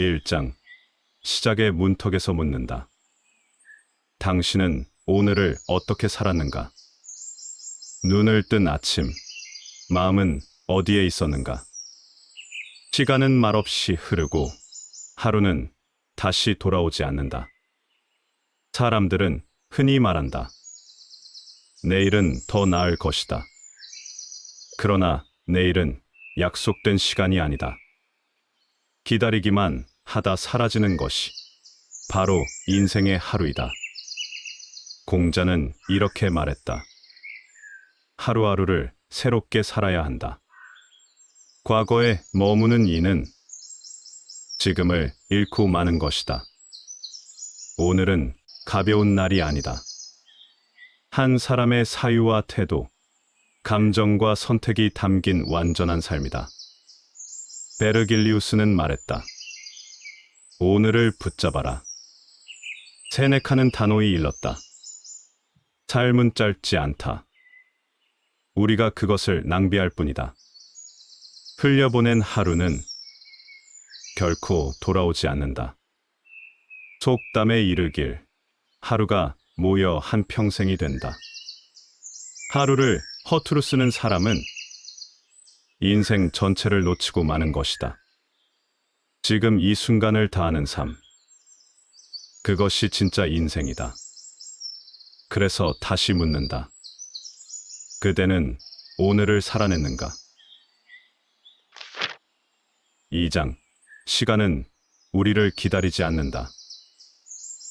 1장. 시작의 문턱에서 묻는다. 당신은 오늘을 어떻게 살았는가? 눈을 뜬 아침, 마음은 어디에 있었는가? 시간은 말없이 흐르고 하루는 다시 돌아오지 않는다. 사람들은 흔히 말한다. 내일은 더 나을 것이다. 그러나 내일은 약속된 시간이 아니다. 기다리기만 하다 사라지는 것이 바로 인생의 하루이다. 공자는 이렇게 말했다. 하루하루를 새롭게 살아야 한다. 과거에 머무는 이는 지금을 잃고 마는 것이다. 오늘은 가벼운 날이 아니다. 한 사람의 사유와 태도, 감정과 선택이 담긴 완전한 삶이다. 베르길리우스는 말했다. 오늘을 붙잡아라. 세네카는 단호히 일렀다. 삶은 짧지 않다. 우리가 그것을 낭비할 뿐이다. 흘려보낸 하루는 결코 돌아오지 않는다. 속담에 이르길 하루가 모여 한 평생이 된다. 하루를 허투루 쓰는 사람은 인생 전체를 놓치고 마는 것이다. 지금 이 순간을 다하는 삶, 그것이 진짜 인생이다. 그래서 다시 묻는다. 그대는 오늘을 살아냈는가? 2장. 시간은 우리를 기다리지 않는다.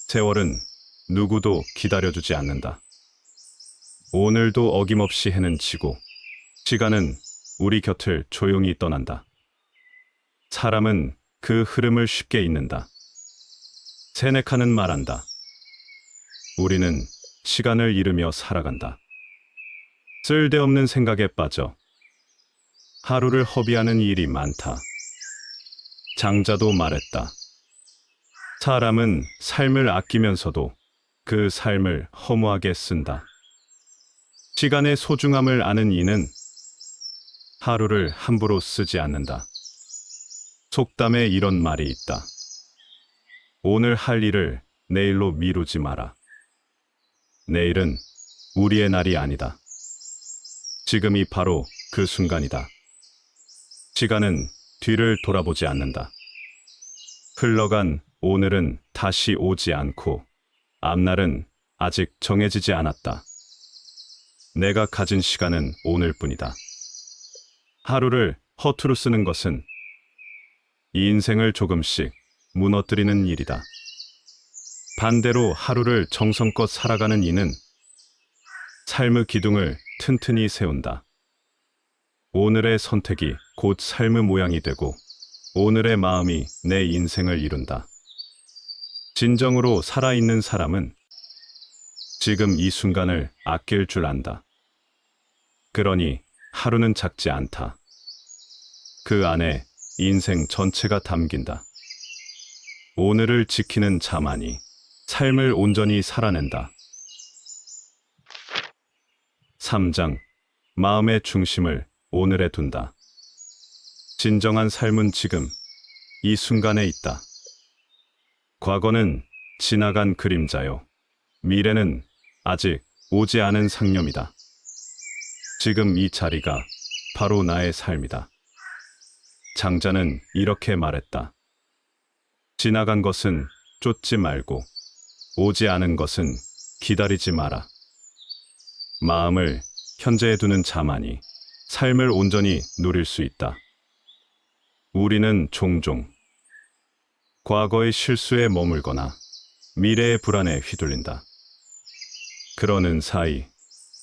세월은 누구도 기다려주지 않는다. 오늘도 어김없이 해는 지고 시간은 우리 곁을 조용히 떠난다. 사람은 그 흐름을 쉽게 잊는다. 세네카는 말한다. 우리는 시간을 잃으며 살아간다. 쓸데없는 생각에 빠져 하루를 허비하는 일이 많다. 장자도 말했다. 사람은 삶을 아끼면서도 그 삶을 허무하게 쓴다. 시간의 소중함을 아는 이는 하루를 함부로 쓰지 않는다. 속담에 이런 말이 있다. 오늘 할 일을 내일로 미루지 마라. 내일은 우리의 날이 아니다. 지금이 바로 그 순간이다. 시간은 뒤를 돌아보지 않는다. 흘러간 오늘은 다시 오지 않고 앞날은 아직 정해지지 않았다. 내가 가진 시간은 오늘뿐이다. 하루를 허투루 쓰는 것은 인생을 조금씩 무너뜨리는 일이다. 반대로 하루를 정성껏 살아가는 이는 삶의 기둥을 튼튼히 세운다. 오늘의 선택이 곧 삶의 모양이 되고 오늘의 마음이 내 인생을 이룬다. 진정으로 살아있는 사람은 지금 이 순간을 아낄 줄 안다. 그러니 하루는 작지 않다. 그 안에 인생 전체가 담긴다. 오늘을 지키는 자만이 삶을 온전히 살아낸다. 3장. 마음의 중심을 오늘에 둔다. 진정한 삶은 지금 이 순간에 있다. 과거는 지나간 그림자요. 미래는 아직 오지 않은 상념이다. 지금 이 자리가 바로 나의 삶이다. 장자는 이렇게 말했다. 지나간 것은 쫓지 말고 오지 않은 것은 기다리지 마라. 마음을 현재에 두는 자만이 삶을 온전히 누릴 수 있다. 우리는 종종 과거의 실수에 머물거나 미래의 불안에 휘둘린다. 그러는 사이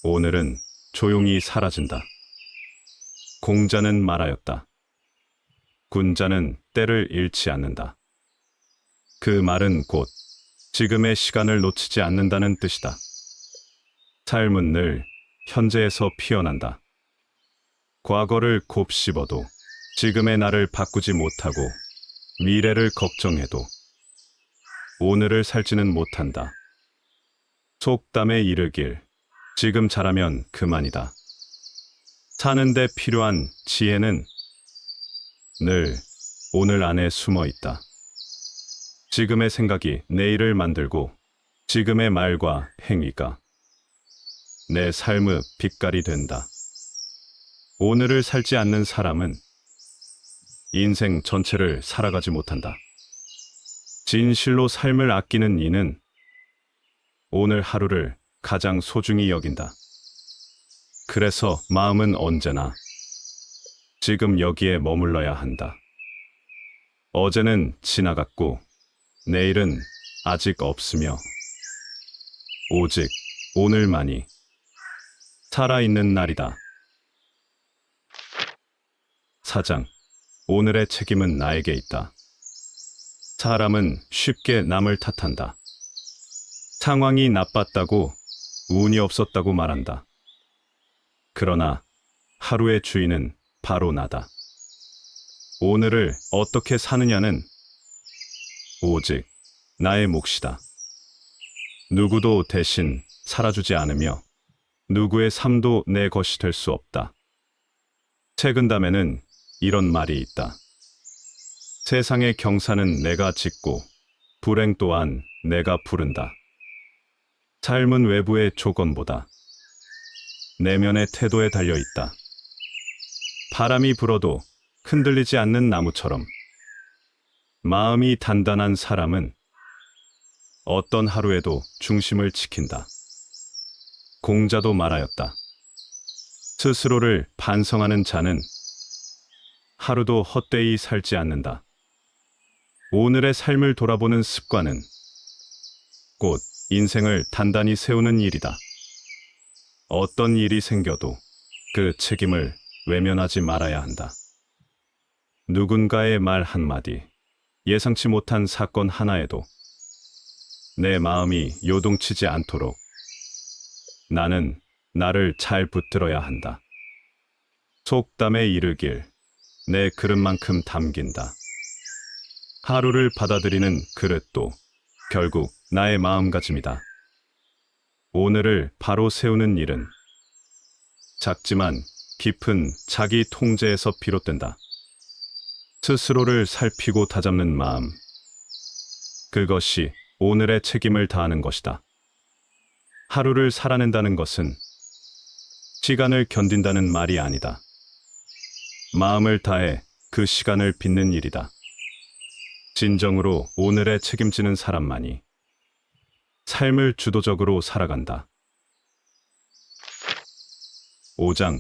오늘은 조용히 사라진다. 공자는 말하였다. 군자는 때를 잃지 않는다. 그 말은 곧 지금의 시간을 놓치지 않는다는 뜻이다. 삶은 늘 현재에서 피어난다. 과거를 곱씹어도 지금의 나를 바꾸지 못하고 미래를 걱정해도 오늘을 살지는 못한다. 속담에 이르길 지금 잘하면 그만이다. 사는데 필요한 지혜는 늘 오늘 안에 숨어 있다. 지금의 생각이 내일을 만들고 지금의 말과 행위가 내 삶의 빛깔이 된다. 오늘을 살지 않는 사람은 인생 전체를 살아가지 못한다. 진실로 삶을 아끼는 이는 오늘 하루를 가장 소중히 여긴다. 그래서 마음은 언제나 지금 여기에 머물러야 한다. 어제는 지나갔고 내일은 아직 없으며 오직 오늘만이 살아있는 날이다. 사장, 오늘의 책임은 나에게 있다. 사람은 쉽게 남을 탓한다. 상황이 나빴다고, 운이 없었다고 말한다. 그러나 하루의 주인은 바로 나다. 오늘을 어떻게 사느냐는 오직 나의 몫이다. 누구도 대신 살아주지 않으며 누구의 삶도 내 것이 될 수 없다. 책은담에는 이런 말이 있다. 세상의 경사는 내가 짓고 불행 또한 내가 부른다. 삶은 외부의 조건보다 내면의 태도에 달려있다. 바람이 불어도 흔들리지 않는 나무처럼 마음이 단단한 사람은 어떤 하루에도 중심을 지킨다. 공자도 말하였다. 스스로를 반성하는 자는 하루도 헛되이 살지 않는다. 오늘의 삶을 돌아보는 습관은 곧 인생을 단단히 세우는 일이다. 어떤 일이 생겨도 그 책임을 외면하지 말아야 한다. 누군가의 말 한마디, 예상치 못한 사건 하나에도 내 마음이 요동치지 않도록 나는 나를 잘 붙들어야 한다. 속담에 이르길 내 그릇만큼 담긴다. 하루를 받아들이는 그릇도 결국 나의 마음가짐이다. 오늘을 바로 세우는 일은 작지만 깊은 자기 통제에서 비롯된다. 스스로를 살피고 다잡는 마음, 그것이 오늘의 책임을 다하는 것이다. 하루를 살아낸다는 것은 시간을 견딘다는 말이 아니다. 마음을 다해 그 시간을 빚는 일이다. 진정으로 오늘에 책임지는 사람만이 삶을 주도적으로 살아간다. 5장.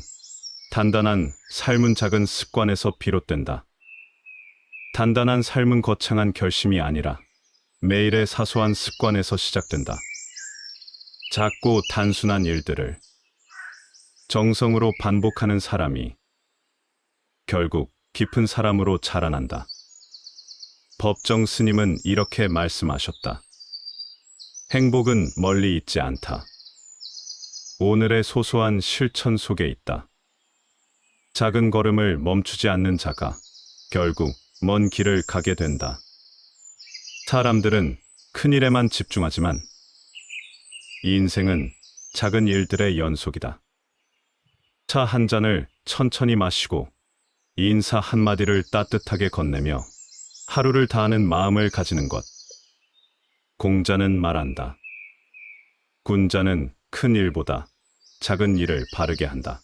단단한 삶은 작은 습관에서 비롯된다. 단단한 삶은 거창한 결심이 아니라 매일의 사소한 습관에서 시작된다. 작고 단순한 일들을 정성으로 반복하는 사람이 결국 깊은 사람으로 자라난다. 법정 스님은 이렇게 말씀하셨다. 행복은 멀리 있지 않다. 오늘의 소소한 실천 속에 있다. 작은 걸음을 멈추지 않는 자가 결국 먼 길을 가게 된다. 사람들은 큰 일에만 집중하지만 인생은 작은 일들의 연속이다. 차 한 잔을 천천히 마시고 인사 한마디를 따뜻하게 건네며 하루를 다하는 마음을 가지는 것. 공자는 말한다. 군자는 큰 일보다 작은 일을 바르게 한다.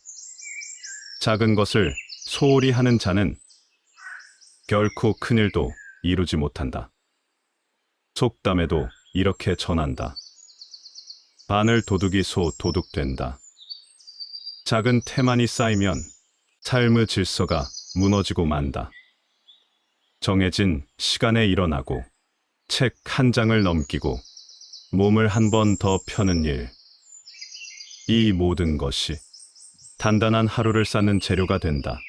작은 것을 소홀히 하는 자는 결코 큰 일도 이루지 못한다. 속담에도 이렇게 전한다. 바늘 도둑이 소 도둑된다. 작은 태만이 쌓이면 삶의 질서가 무너지고 만다. 정해진 시간에 일어나고 책 한 장을 넘기고 몸을 한 번 더 펴는 일. 이 모든 것이 단단한 하루를 쌓는 재료가 된다.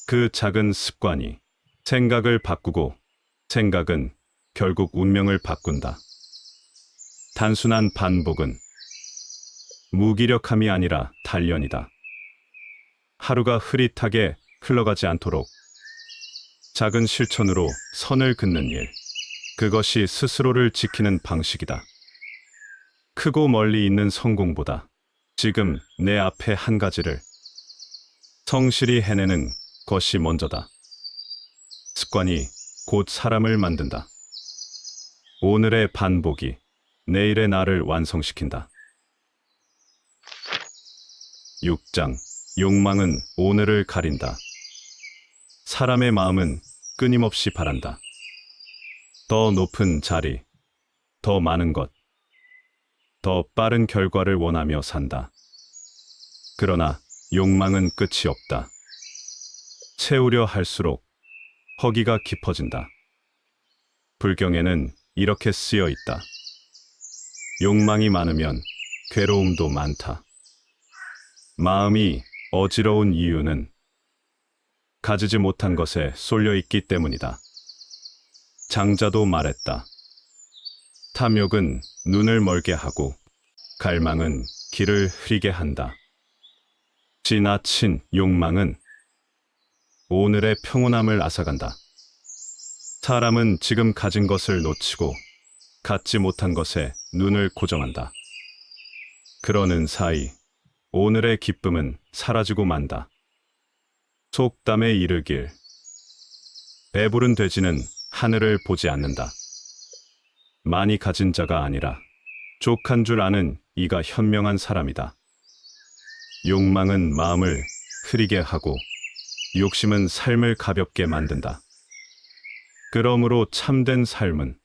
그 작은 습관이 생각을 바꾸고 생각은 결국 운명을 바꾼다. 단순한 반복은 무기력함이 아니라 단련이다. 하루가 흐릿하게 흘러가지 않도록 작은 실천으로 선을 긋는 일. 그것이 스스로를 지키는 방식이다. 크고 멀리 있는 성공보다 지금 내 앞에 한 가지를 성실히 해내는 것이 먼저다. 습관이 곧 사람을 만든다. 오늘의 반복이 내일의 나를 완성시킨다. 6장. 욕망은 오늘을 가린다. 사람의 마음은 끊임없이 바란다. 더 높은 자리, 더 많은 것, 더 빠른 결과를 원하며 산다. 그러나 욕망은 끝이 없다. 채우려 할수록 허기가 깊어진다. 불경에는 이렇게 쓰여 있다. 욕망이 많으면 괴로움도 많다. 마음이 어지러운 이유는 가지지 못한 것에 쏠려 있기 때문이다. 장자도 말했다. 탐욕은 눈을 멀게 하고 갈망은 길을 흐리게 한다. 지나친 욕망은 오늘의 평온함을 앗아간다. 사람은 지금 가진 것을 놓치고 갖지 못한 것에 눈을 고정한다. 그러는 사이 오늘의 기쁨은 사라지고 만다. 속담에 이르길 배부른 돼지는 하늘을 보지 않는다. 많이 가진 자가 아니라 족한 줄 아는 이가 현명한 사람이다. 욕망은 마음을 흐리게 하고 욕심은 삶을 가볍게 만든다. 그러므로 참된 삶은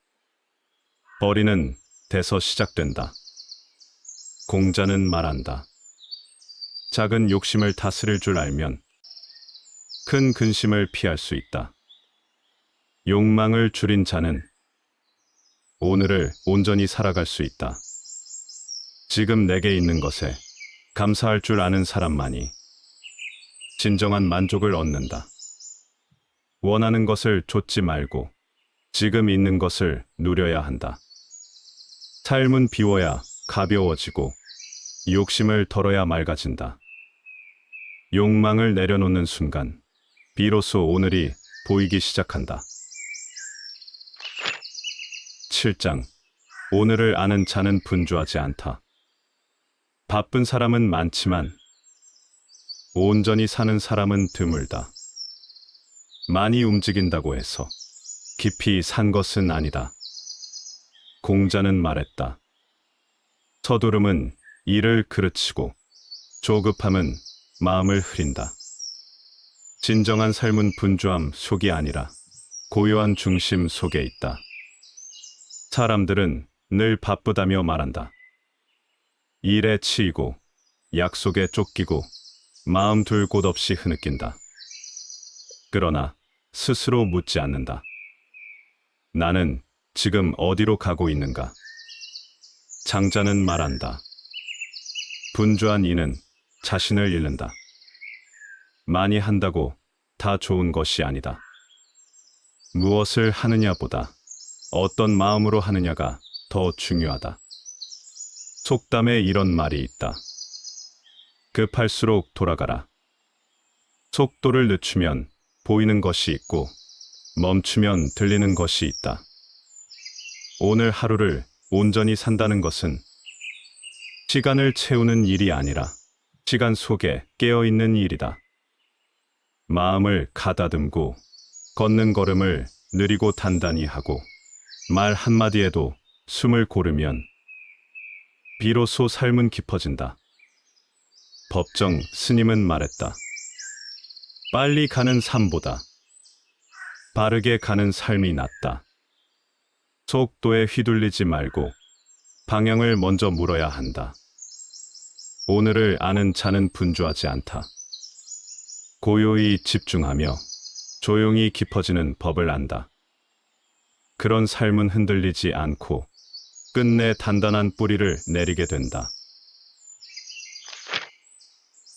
버리는 데서 시작된다. 공자는 말한다. 작은 욕심을 다스릴 줄 알면 큰 근심을 피할 수 있다. 욕망을 줄인 자는 오늘을 온전히 살아갈 수 있다. 지금 내게 있는 것에 감사할 줄 아는 사람만이 진정한 만족을 얻는다. 원하는 것을 좇지 말고 지금 있는 것을 누려야 한다. 삶은 비워야 가벼워지고 욕심을 덜어야 맑아진다. 욕망을 내려놓는 순간 비로소 오늘이 보이기 시작한다. 7장. 오늘을 아는 자는 분주하지 않다. 바쁜 사람은 많지만 온전히 사는 사람은 드물다. 많이 움직인다고 해서 깊이 산 것은 아니다. 공자는 말했다. 서두름은 일을 그르치고 조급함은 마음을 흐린다. 진정한 삶은 분주함 속이 아니라 고요한 중심 속에 있다. 사람들은 늘 바쁘다며 말한다. 일에 치이고 약속에 쫓기고 마음 둘 곳 없이 흐느낀다. 그러나 스스로 묻지 않는다. 나는 지금 어디로 가고 있는가? 장자는 말한다. 분주한 이는 자신을 잃는다. 많이 한다고 다 좋은 것이 아니다. 무엇을 하느냐보다 어떤 마음으로 하느냐가 더 중요하다. 속담에 이런 말이 있다. 급할수록 돌아가라. 속도를 늦추면 보이는 것이 있고 멈추면 들리는 것이 있다. 오늘 하루를 온전히 산다는 것은 시간을 채우는 일이 아니라 시간 속에 깨어있는 일이다. 마음을 가다듬고 걷는 걸음을 느리고 단단히 하고 말 한마디에도 숨을 고르면 비로소 삶은 깊어진다. 법정 스님은 말했다. 빨리 가는 삶보다 바르게 가는 삶이 낫다. 속도에 휘둘리지 말고 방향을 먼저 물어야 한다. 오늘을 아는 자는 분주하지 않다. 고요히 집중하며 조용히 깊어지는 법을 안다. 그런 삶은 흔들리지 않고 끝내 단단한 뿌리를 내리게 된다.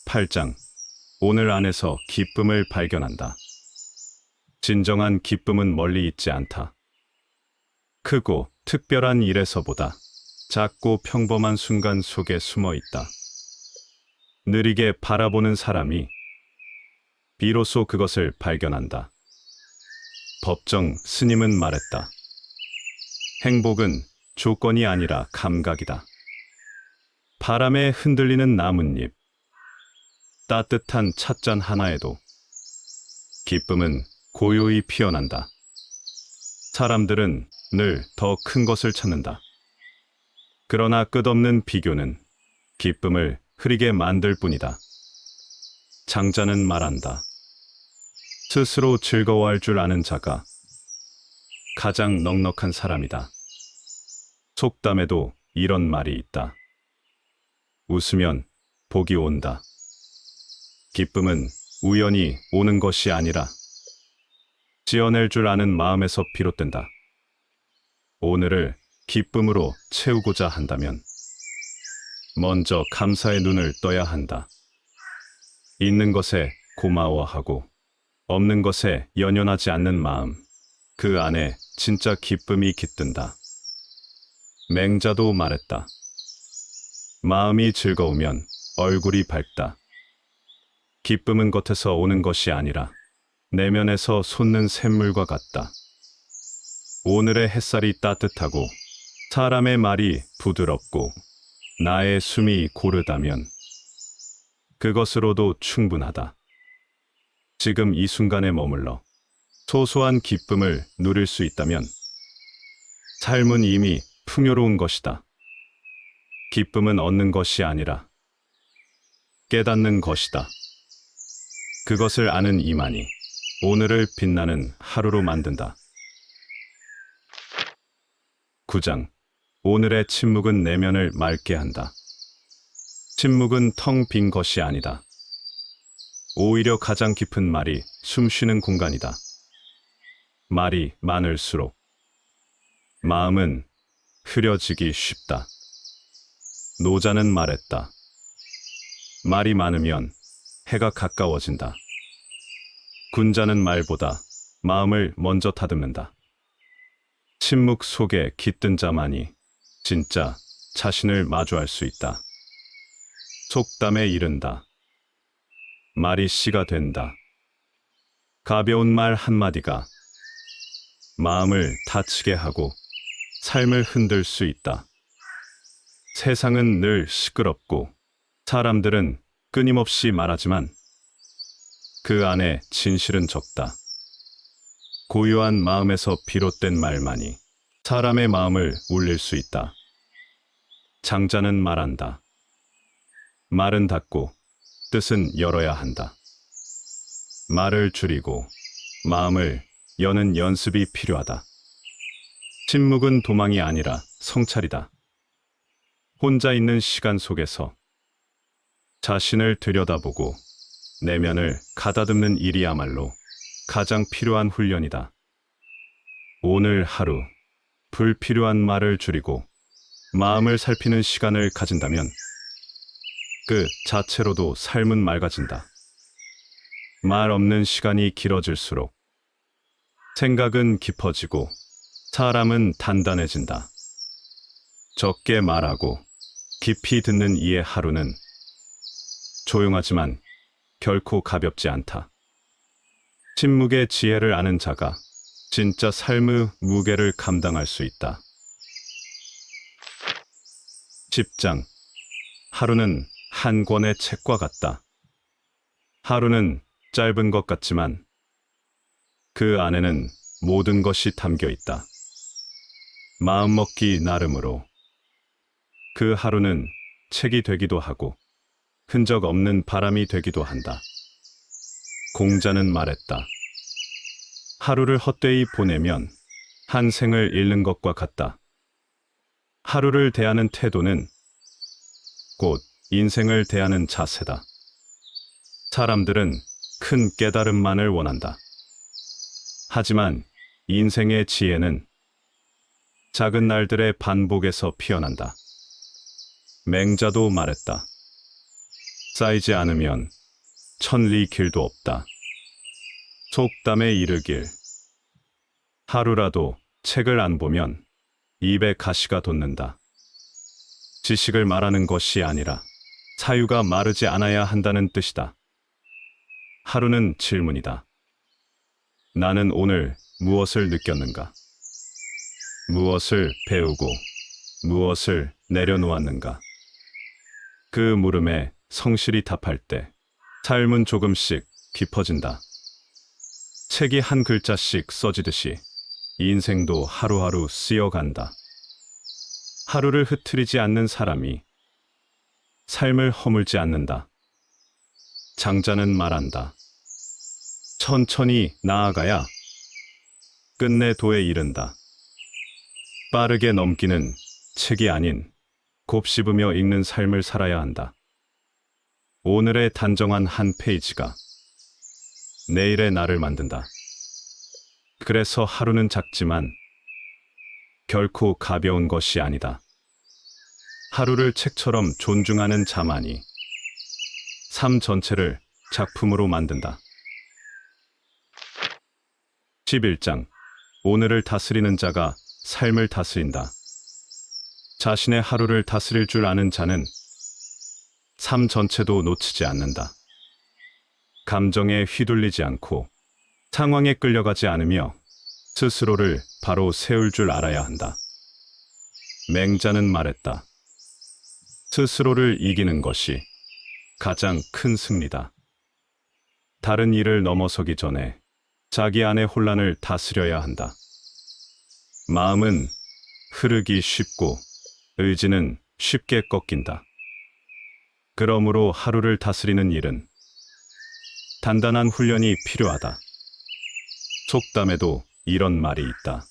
8장. 오늘 안에서 기쁨을 발견한다. 진정한 기쁨은 멀리 있지 않다. 크고 특별한 일에서보다 작고 평범한 순간 속에 숨어 있다. 느리게 바라보는 사람이 비로소 그것을 발견한다. 법정 스님은 말했다. 행복은 조건이 아니라 감각이다. 바람에 흔들리는 나뭇잎, 따뜻한 찻잔 하나에도 기쁨은 고요히 피어난다. 사람들은 늘 더 큰 것을 찾는다. 그러나 끝없는 비교는 기쁨을 흐리게 만들 뿐이다. 장자는 말한다. 스스로 즐거워할 줄 아는 자가 가장 넉넉한 사람이다. 속담에도 이런 말이 있다. 웃으면 복이 온다. 기쁨은 우연히 오는 것이 아니라 지어낼 줄 아는 마음에서 비롯된다. 오늘을 기쁨으로 채우고자 한다면 먼저 감사의 눈을 떠야 한다. 있는 것에 고마워하고 없는 것에 연연하지 않는 마음, 그 안에 진짜 기쁨이 깃든다. 맹자도 말했다. 마음이 즐거우면 얼굴이 밝다. 기쁨은 겉에서 오는 것이 아니라 내면에서 솟는 샘물과 같다. 오늘의 햇살이 따뜻하고 사람의 말이 부드럽고 나의 숨이 고르다면 그것으로도 충분하다. 지금 이 순간에 머물러 소소한 기쁨을 누릴 수 있다면 삶은 이미 풍요로운 것이다. 기쁨은 얻는 것이 아니라 깨닫는 것이다. 그것을 아는 이만이 오늘을 빛나는 하루로 만든다. 9장. 오늘의 침묵은 내면을 맑게 한다. 침묵은 텅 빈 것이 아니다. 오히려 가장 깊은 말이 숨쉬는 공간이다. 말이 많을수록 마음은 흐려지기 쉽다. 노자는 말했다. 말이 많으면 해가 가까워진다. 군자는 말보다 마음을 먼저 다듬는다. 침묵 속에 깃든 자만이 진짜 자신을 마주할 수 있다. 속담에 이른다. 말이 씨가 된다. 가벼운 말 한마디가 마음을 다치게 하고 삶을 흔들 수 있다. 세상은 늘 시끄럽고 사람들은 끊임없이 말하지만 그 안에 진실은 적다. 고요한 마음에서 비롯된 말만이 사람의 마음을 울릴 수 있다. 장자는 말한다. 말은 닫고 뜻은 열어야 한다. 말을 줄이고 마음을 여는 연습이 필요하다. 침묵은 도망이 아니라 성찰이다. 혼자 있는 시간 속에서 자신을 들여다보고 내면을 가다듬는 일이야말로 가장 필요한 훈련이다. 오늘 하루 불필요한 말을 줄이고 마음을 살피는 시간을 가진다면 그 자체로도 삶은 맑아진다. 말 없는 시간이 길어질수록 생각은 깊어지고 사람은 단단해진다. 적게 말하고 깊이 듣는 이의 하루는 조용하지만 결코 가볍지 않다. 침묵의 지혜를 아는 자가 진짜 삶의 무게를 감당할 수 있다. 10장. 하루는 한 권의 책과 같다. 하루는 짧은 것 같지만 그 안에는 모든 것이 담겨 있다. 마음먹기 나름으로 그 하루는 책이 되기도 하고 흔적 없는 바람이 되기도 한다. 공자는 말했다. 하루를 헛되이 보내면 한 생을 잃는 것과 같다. 하루를 대하는 태도는 곧 인생을 대하는 자세다. 사람들은 큰 깨달음만을 원한다. 하지만 인생의 지혜는 작은 날들의 반복에서 피어난다. 맹자도 말했다. 쌓이지 않으면 천리 길도 없다. 속담에 이르길 하루라도 책을 안 보면 입에 가시가 돋는다. 지식을 말하는 것이 아니라 사유가 마르지 않아야 한다는 뜻이다. 하루는 질문이다. 나는 오늘 무엇을 느꼈는가? 무엇을 배우고 무엇을 내려놓았는가? 그 물음에 성실히 답할 때 삶은 조금씩 깊어진다. 책이 한 글자씩 써지듯이 인생도 하루하루 쓰여간다. 하루를 흐트리지 않는 사람이 삶을 허물지 않는다. 장자는 말한다. 천천히 나아가야 끝내 도에 이른다. 빠르게 넘기는 책이 아닌 곱씹으며 읽는 삶을 살아야 한다. 오늘의 단정한 한 페이지가 내일의 나를 만든다. 그래서 하루는 작지만 결코 가벼운 것이 아니다. 하루를 책처럼 존중하는 자만이 삶 전체를 작품으로 만든다. 11장. 오늘을 다스리는 자가 삶을 다스린다. 자신의 하루를 다스릴 줄 아는 자는 삶 전체도 놓치지 않는다. 감정에 휘둘리지 않고 상황에 끌려가지 않으며 스스로를 바로 세울 줄 알아야 한다. 맹자는 말했다. 스스로를 이기는 것이 가장 큰 승리다. 다른 일을 넘어서기 전에 자기 안의 혼란을 다스려야 한다. 마음은 흐르기 쉽고 의지는 쉽게 꺾인다. 그러므로 하루를 다스리는 일은 단단한 훈련이 필요하다. 속담에도 이런 말이 있다.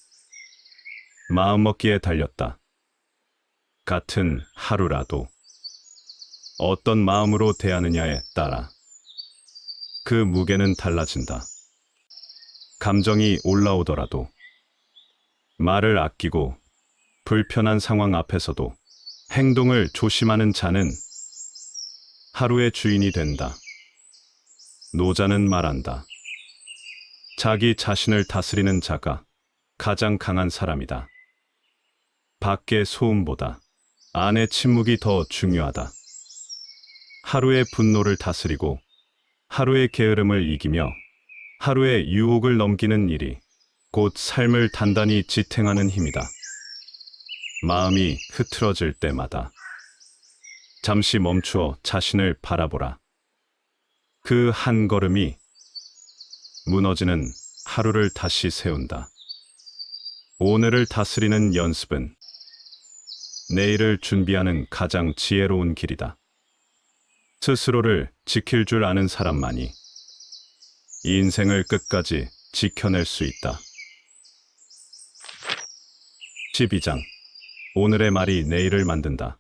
마음먹기에 달렸다. 같은 하루라도 어떤 마음으로 대하느냐에 따라 그 무게는 달라진다. 감정이 올라오더라도 말을 아끼고 불편한 상황 앞에서도 행동을 조심하는 자는 하루의 주인이 된다. 노자는 말한다. 자기 자신을 다스리는 자가 가장 강한 사람이다. 밖의 소음보다 안의 침묵이 더 중요하다. 하루의 분노를 다스리고 하루의 게으름을 이기며 하루의 유혹을 넘기는 일이 곧 삶을 단단히 지탱하는 힘이다. 마음이 흐트러질 때마다 잠시 멈추어 자신을 바라보라. 그 한 걸음이 무너지는 하루를 다시 세운다. 오늘을 다스리는 연습은 내일을 준비하는 가장 지혜로운 길이다. 스스로를 지킬 줄 아는 사람만이 인생을 끝까지 지켜낼 수 있다. 12장. 오늘의 말이 내일을 만든다.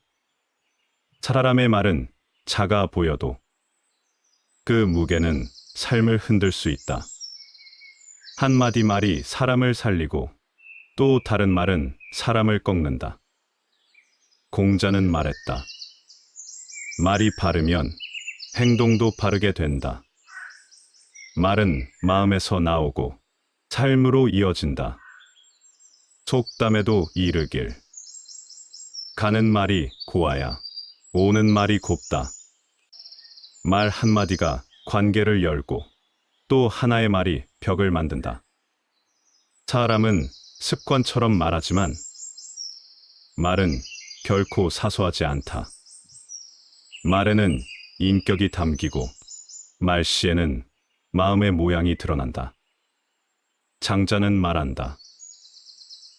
사람의 말은 작아 보여도 그 무게는 삶을 흔들 수 있다. 한마디 말이 사람을 살리고 또 다른 말은 사람을 꺾는다. 공자는 말했다. 말이 바르면 행동도 바르게 된다. 말은 마음에서 나오고 삶으로 이어진다. 속담에도 이르길 가는 말이 고와야 오는 말이 곱다. 말 한마디가 관계를 열고 또 하나의 말이 벽을 만든다. 사람은 습관처럼 말하지만 말은 결코 사소하지 않다. 말에는 인격이 담기고 말씨에는 마음의 모양이 드러난다. 장자는 말한다.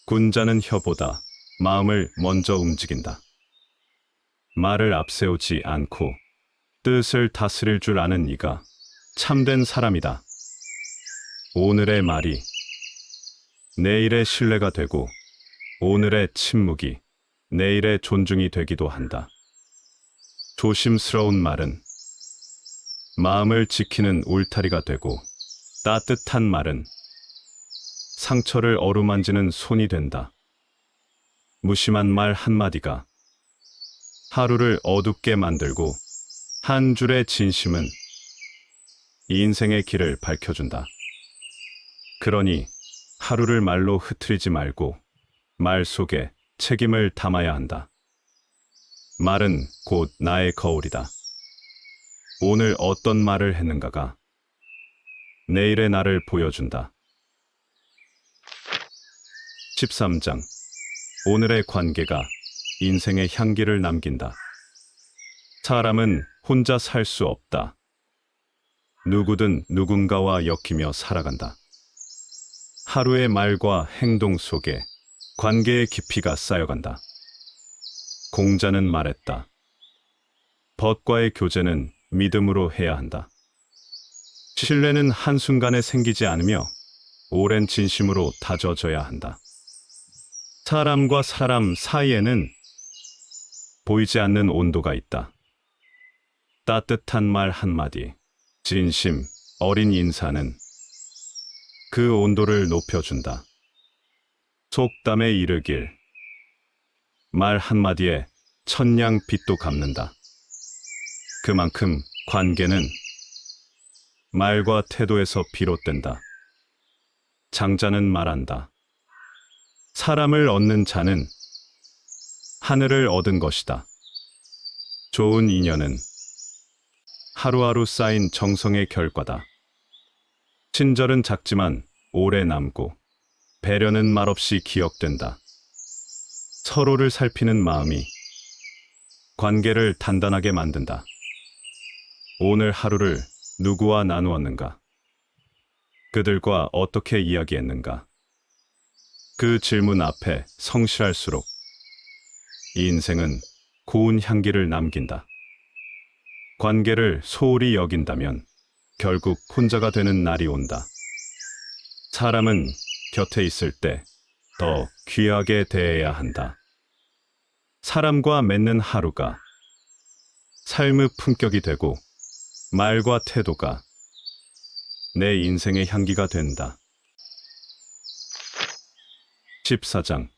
군자는 혀보다 마음을 먼저 움직인다. 말을 앞세우지 않고 뜻을 다스릴 줄 아는 이가 참된 사람이다. 오늘의 말이 내일의 신뢰가 되고 오늘의 침묵이 내일의 존중이 되기도 한다. 조심스러운 말은 마음을 지키는 울타리가 되고 따뜻한 말은 상처를 어루만지는 손이 된다. 무심한 말 한마디가 하루를 어둡게 만들고 한 줄의 진심은 인생의 길을 밝혀준다. 그러니 하루를 말로 흐트리지 말고 말 속에 책임을 담아야 한다. 말은 곧 나의 거울이다. 오늘 어떤 말을 했는가가 내일의 나를 보여준다. 13장. 오늘의 관계가 인생의 향기를 남긴다. 사람은 혼자 살 수 없다. 누구든 누군가와 엮이며 살아간다. 하루의 말과 행동 속에 관계의 깊이가 쌓여간다. 공자는 말했다. 벗과의 교제는 믿음으로 해야 한다. 신뢰는 한순간에 생기지 않으며 오랜 진심으로 다져져야 한다. 사람과 사람 사이에는 보이지 않는 온도가 있다. 따뜻한 말 한마디, 진심, 어린 인사는 그 온도를 높여준다. 속담에 이르길, 말 한마디에 천냥 빛도 갚는다. 그만큼 관계는 말과 태도에서 비롯된다. 장자는 말한다. 사람을 얻는 자는 하늘을 얻은 것이다. 좋은 인연은 하루하루 쌓인 정성의 결과다. 친절은 작지만 오래 남고 배려는 말없이 기억된다. 서로를 살피는 마음이 관계를 단단하게 만든다. 오늘 하루를 누구와 나누었는가? 그들과 어떻게 이야기했는가? 그 질문 앞에 성실할수록 인생은 고운 향기를 남긴다. 관계를 소홀히 여긴다면 결국 혼자가 되는 날이 온다. 사람은 곁에 있을 때 더 귀하게 대해야 한다. 사람과 맺는 하루가 삶의 품격이 되고 말과 태도가 내 인생의 향기가 된다. 14장.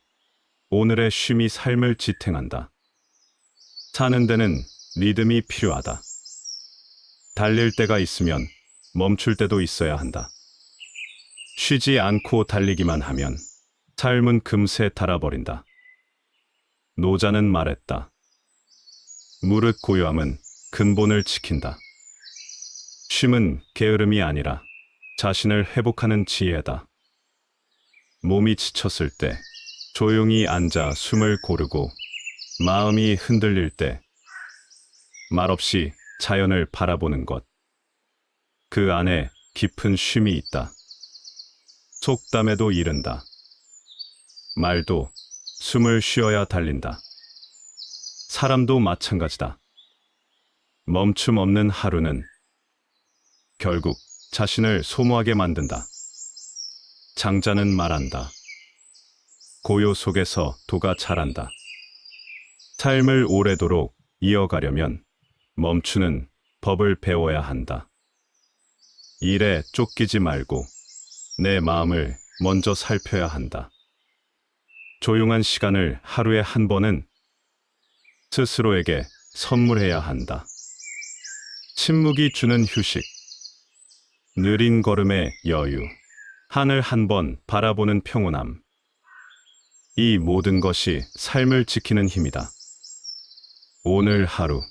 오늘의 쉼이 삶을 지탱한다. 사는 데는 리듬이 필요하다. 달릴 때가 있으면 멈출 때도 있어야 한다. 쉬지 않고 달리기만 하면 삶은 금세 닳아버린다. 노자는 말했다. 무릇 고요함은 근본을 지킨다. 쉼은 게으름이 아니라 자신을 회복하는 지혜다. 몸이 지쳤을 때 조용히 앉아 숨을 고르고 마음이 흔들릴 때 말없이 자연을 바라보는 것. 그 안에 깊은 쉼이 있다. 속담에도 이른다. 말도 숨을 쉬어야 달린다. 사람도 마찬가지다. 멈춤 없는 하루는 결국 자신을 소모하게 만든다. 장자는 말한다. 고요 속에서 도가 자란다. 삶을 오래도록 이어가려면 멈추는 법을 배워야 한다. 일에 쫓기지 말고 내 마음을 먼저 살펴야 한다. 조용한 시간을 하루에 한 번은 스스로에게 선물해야 한다. 침묵이 주는 휴식, 느린 걸음의 여유, 하늘 한 번 바라보는 평온함. 이 모든 것이 삶을 지키는 힘이다. 오늘 하루,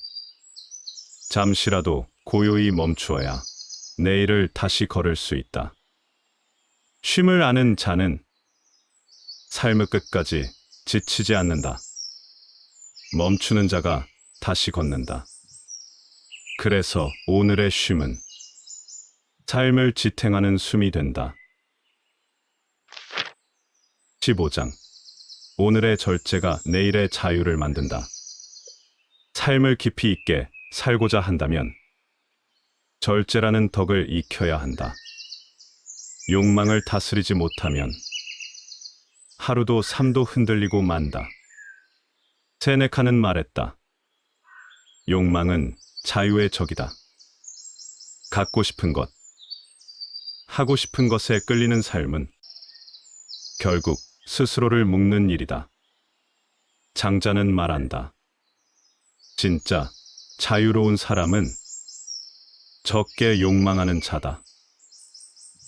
잠시라도 고요히 멈추어야 내일을 다시 걸을 수 있다. 쉼을 아는 자는 삶의 끝까지 지치지 않는다. 멈추는 자가 다시 걷는다. 그래서 오늘의 쉼은 삶을 지탱하는 숨이 된다. 15장. 오늘의 절제가 내일의 자유를 만든다. 삶을 깊이 있게 살고자 한다면 절제라는 덕을 익혀야 한다. 욕망을 다스리지 못하면 하루도 삶도 흔들리고 만다. 세네카는 말했다. 욕망은 자유의 적이다. 갖고 싶은 것, 하고 싶은 것에 끌리는 삶은 결국 스스로를 묶는 일이다. 장자는 말한다. 진짜 자유로운 사람은 적게 욕망하는 자다.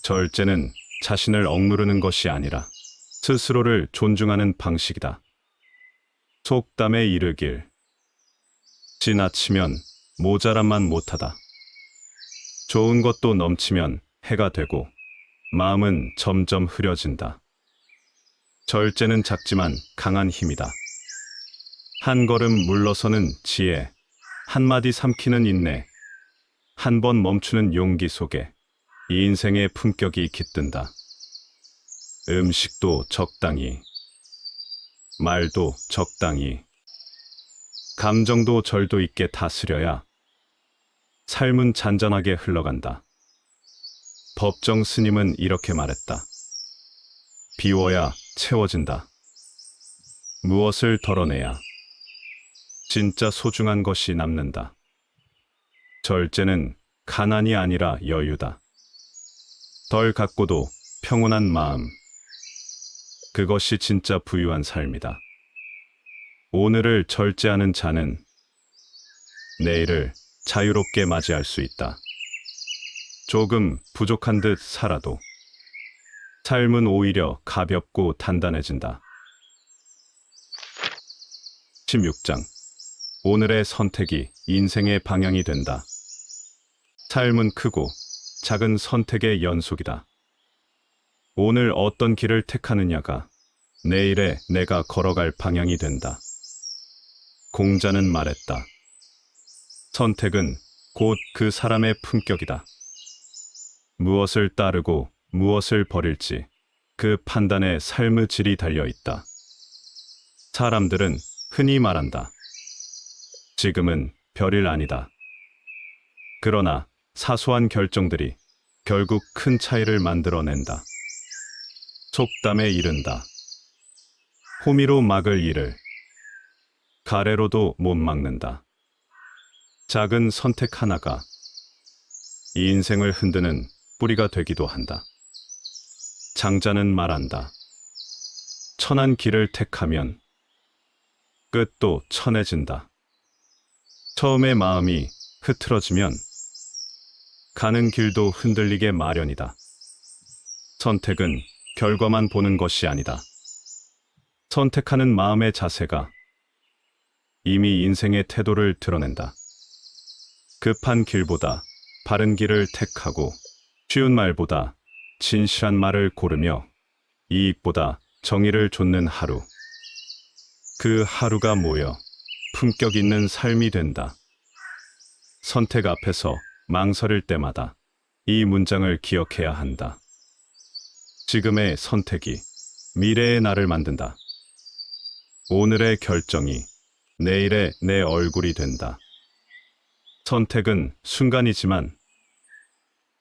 절제는 자신을 억누르는 것이 아니라 스스로를 존중하는 방식이다. 속담에 이르길, 지나치면 모자람만 못하다. 좋은 것도 넘치면 해가 되고 마음은 점점 흐려진다. 절제는 작지만 강한 힘이다. 한 걸음 물러서는 지혜, 한마디 삼키는 인내, 한 번 멈추는 용기 속에 이 인생의 품격이 깃든다. 음식도 적당히, 말도 적당히, 감정도 절도 있게 다스려야 삶은 잔잔하게 흘러간다. 법정 스님은 이렇게 말했다. 비워야 채워진다. 무엇을 덜어내야 진짜 소중한 것이 남는다. 절제는 가난이 아니라 여유다. 덜 갖고도 평온한 마음. 그것이 진짜 부유한 삶이다. 오늘을 절제하는 자는 내일을 자유롭게 맞이할 수 있다. 조금 부족한 듯 살아도 삶은 오히려 가볍고 단단해진다. 16장. 오늘의 선택이 인생의 방향이 된다. 삶은 크고 작은 선택의 연속이다. 오늘 어떤 길을 택하느냐가 내일의 내가 걸어갈 방향이 된다. 공자는 말했다. 선택은 곧 그 사람의 품격이다. 무엇을 따르고 무엇을 버릴지 그 판단에 삶의 질이 달려있다. 사람들은 흔히 말한다. 지금은 별일 아니다. 그러나 사소한 결정들이 결국 큰 차이를 만들어낸다. 속담에 이른다. 호미로 막을 일을 가래로도 못 막는다. 작은 선택 하나가 이 인생을 흔드는 뿌리가 되기도 한다. 장자는 말한다. 천한 길을 택하면 끝도 천해진다. 처음에 마음이 흐트러지면 가는 길도 흔들리게 마련이다. 선택은 결과만 보는 것이 아니다. 선택하는 마음의 자세가 이미 인생의 태도를 드러낸다. 급한 길보다 바른 길을 택하고 쉬운 말보다 진실한 말을 고르며 이익보다 정의를 좇는 하루. 그 하루가 모여 품격 있는 삶이 된다. 선택 앞에서 망설일 때마다 이 문장을 기억해야 한다. 지금의 선택이 미래의 나를 만든다. 오늘의 결정이 내일의 내 얼굴이 된다. 선택은 순간이지만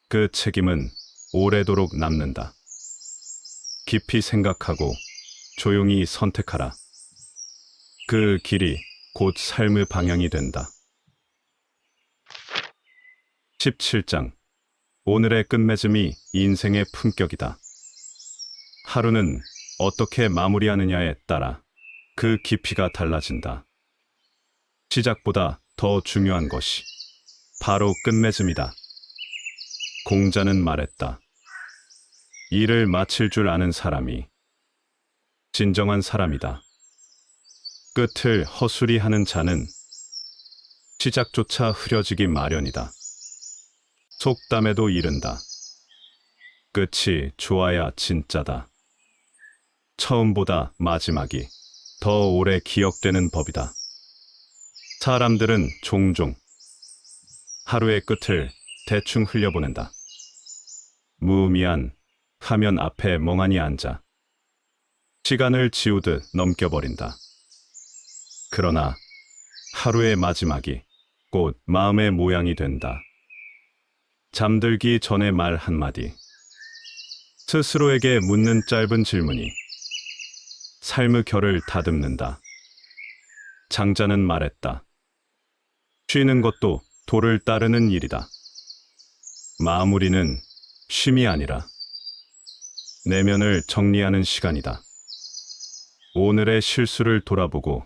그 책임은 오래도록 남는다. 깊이 생각하고 조용히 선택하라. 그 길이 곧 삶의 방향이 된다. 17장. 오늘의 끝맺음이 인생의 품격이다. 하루는 어떻게 마무리하느냐에 따라 그 깊이가 달라진다. 시작보다 더 중요한 것이 바로 끝맺음이다. 공자는 말했다. 일을 마칠 줄 아는 사람이 진정한 사람이다. 끝을 허술히 하는 자는 시작조차 흐려지기 마련이다. 속담에도 이른다. 끝이 좋아야 진짜다. 처음보다 마지막이 더 오래 기억되는 법이다. 사람들은 종종 하루의 끝을 대충 흘려보낸다. 무의미한 화면 앞에 멍하니 앉아 시간을 지우듯 넘겨버린다. 그러나 하루의 마지막이 곧 마음의 모양이 된다. 잠들기 전에 말 한마디, 스스로에게 묻는 짧은 질문이 삶의 결을 다듬는다. 장자는 말했다. 쉬는 것도 도를 따르는 일이다. 마무리는 쉼이 아니라 내면을 정리하는 시간이다. 오늘의 실수를 돌아보고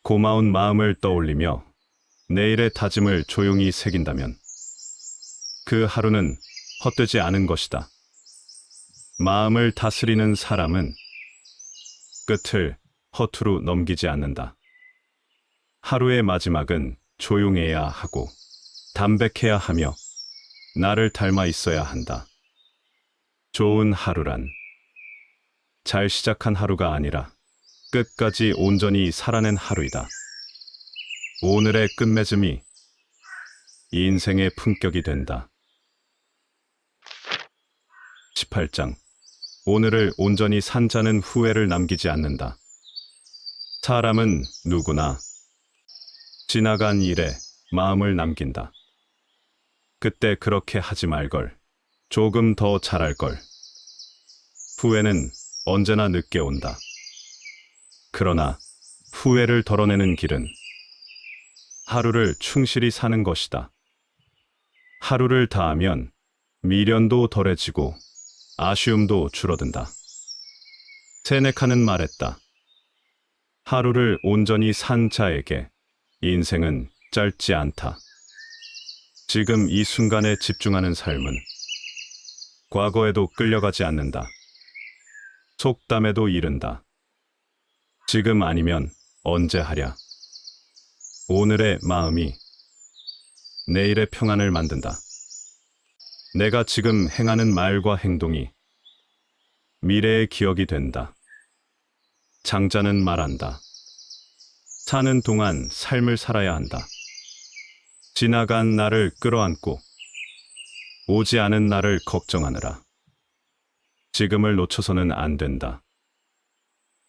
고마운 마음을 떠올리며 내일의 다짐을 조용히 새긴다면 그 하루는 헛되지 않은 것이다. 마음을 다스리는 사람은 끝을 허투루 넘기지 않는다. 하루의 마지막은 조용해야 하고 담백해야 하며 나를 닮아 있어야 한다. 좋은 하루란 잘 시작한 하루가 아니라 끝까지 온전히 살아낸 하루이다. 오늘의 끝맺음이 인생의 품격이 된다. 18장. 오늘을 온전히 산 자는 후회를 남기지 않는다. 사람은 누구나 지나간 일에 마음을 남긴다. 그때 그렇게 하지 말걸. 조금 더 잘할걸. 후회는 언제나 늦게 온다. 그러나 후회를 덜어내는 길은 하루를 충실히 사는 것이다. 하루를 다하면 미련도 덜해지고 아쉬움도 줄어든다. 세네카는 말했다. 하루를 온전히 산 자에게 인생은 짧지 않다. 지금 이 순간에 집중하는 삶은 과거에도 끌려가지 않는다. 속담에도 이른다. 지금 아니면 언제 하랴. 오늘의 마음이 내일의 평안을 만든다. 내가 지금 행하는 말과 행동이 미래의 기억이 된다. 장자는 말한다. 사는 동안 삶을 살아야 한다. 지나간 나를 끌어안고 오지 않은 나를 걱정하느라. 지금을 놓쳐서는 안 된다.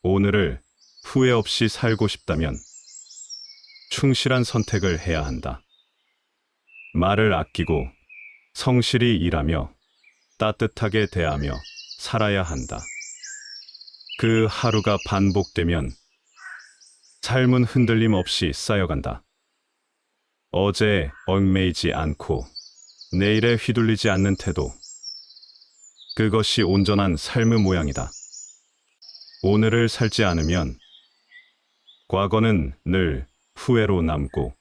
오늘을 후회 없이 살고 싶다면 충실한 선택을 해야 한다. 말을 아끼고 성실히 일하며 따뜻하게 대하며 살아야 한다. 그 하루가 반복되면 삶은 흔들림 없이 쌓여간다. 어제에 얽매이지 않고 내일에 휘둘리지 않는 태도. 그것이 온전한 삶의 모양이다. 오늘을 살지 않으면 과거는 늘 후회로 남고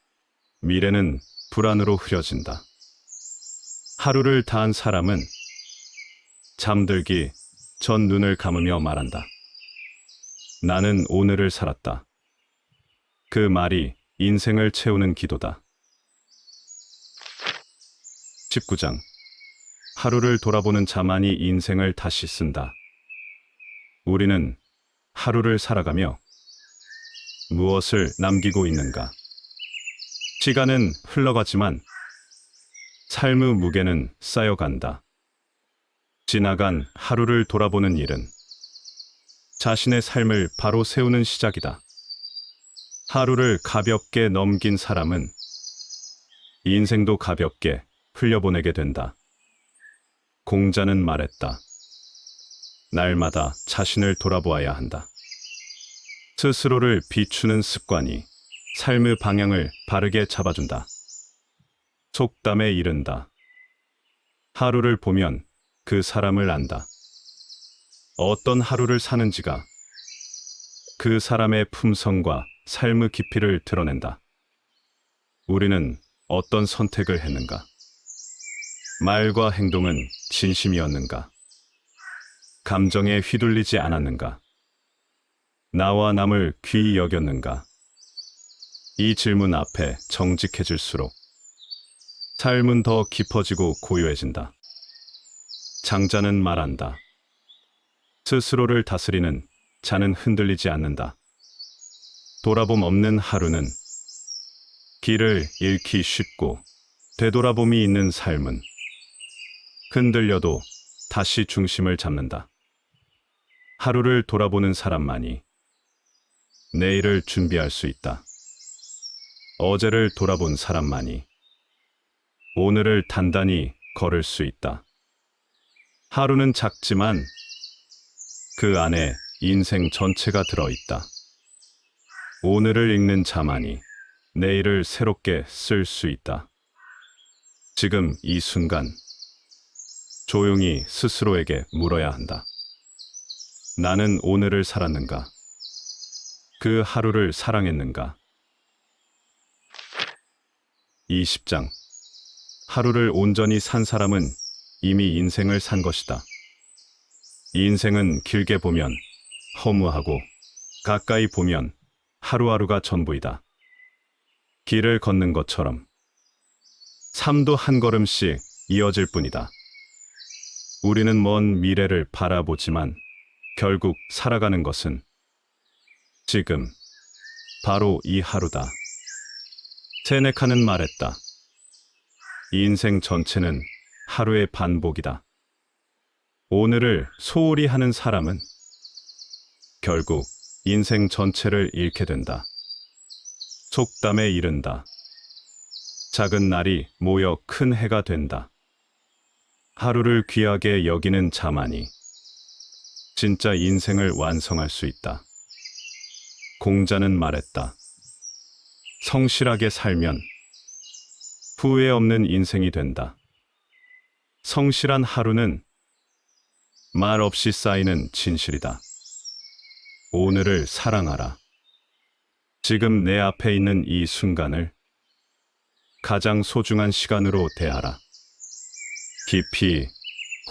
미래는 불안으로 흐려진다. 하루를 다한 사람은 잠들기 전 눈을 감으며 말한다. 나는 오늘을 살았다. 그 말이 인생을 채우는 기도다. 19장. 하루를 돌아보는 자만이 인생을 다시 쓴다. 우리는 하루를 살아가며 무엇을 남기고 있는가? 시간은 흘러가지만 삶의 무게는 쌓여간다. 지나간 하루를 돌아보는 일은 자신의 삶을 바로 세우는 시작이다. 하루를 가볍게 넘긴 사람은 인생도 가볍게 흘려보내게 된다. 공자는 말했다. 날마다 자신을 돌아보아야 한다. 스스로를 비추는 습관이 삶의 방향을 바르게 잡아준다. 속담에 이른다. 하루를 보면 그 사람을 안다. 어떤 하루를 사는지가 그 사람의 품성과 삶의 깊이를 드러낸다. 우리는 어떤 선택을 했는가? 말과 행동은 진심이었는가? 감정에 휘둘리지 않았는가? 나와 남을 귀히 여겼는가? 이 질문 앞에 정직해질수록 삶은 더 깊어지고 고요해진다. 장자는 말한다. 스스로를 다스리는 자는 흔들리지 않는다. 돌아봄 없는 하루는 길을 잃기 쉽고 되돌아봄이 있는 삶은 흔들려도 다시 중심을 잡는다. 하루를 돌아보는 사람만이 내일을 준비할 수 있다. 어제를 돌아본 사람만이 오늘을 단단히 걸을 수 있다. 하루는 작지만 그 안에 인생 전체가 들어있다. 오늘을 읽는 자만이 내일을 새롭게 쓸 수 있다. 지금 이 순간 조용히 스스로에게 물어야 한다. 나는 오늘을 살았는가? 그 하루를 사랑했는가? 20장. 하루를 온전히 산 사람은 이미 인생을 산 것이다. 인생은 길게 보면 허무하고 가까이 보면 하루하루가 전부이다. 길을 걷는 것처럼 삶도 한 걸음씩 이어질 뿐이다. 우리는 먼 미래를 바라보지만 결국 살아가는 것은 지금, 바로 이 하루다. 세네카는 말했다. 인생 전체는 하루의 반복이다. 오늘을 소홀히 하는 사람은 결국 인생 전체를 잃게 된다. 속담에 이른다. 작은 날이 모여 큰 해가 된다. 하루를 귀하게 여기는 자만이 진짜 인생을 완성할 수 있다. 공자는 말했다. 성실하게 살면 후회 없는 인생이 된다. 성실한 하루는 말 없이 쌓이는 진실이다. 오늘을 사랑하라. 지금 내 앞에 있는 이 순간을 가장 소중한 시간으로 대하라. 깊이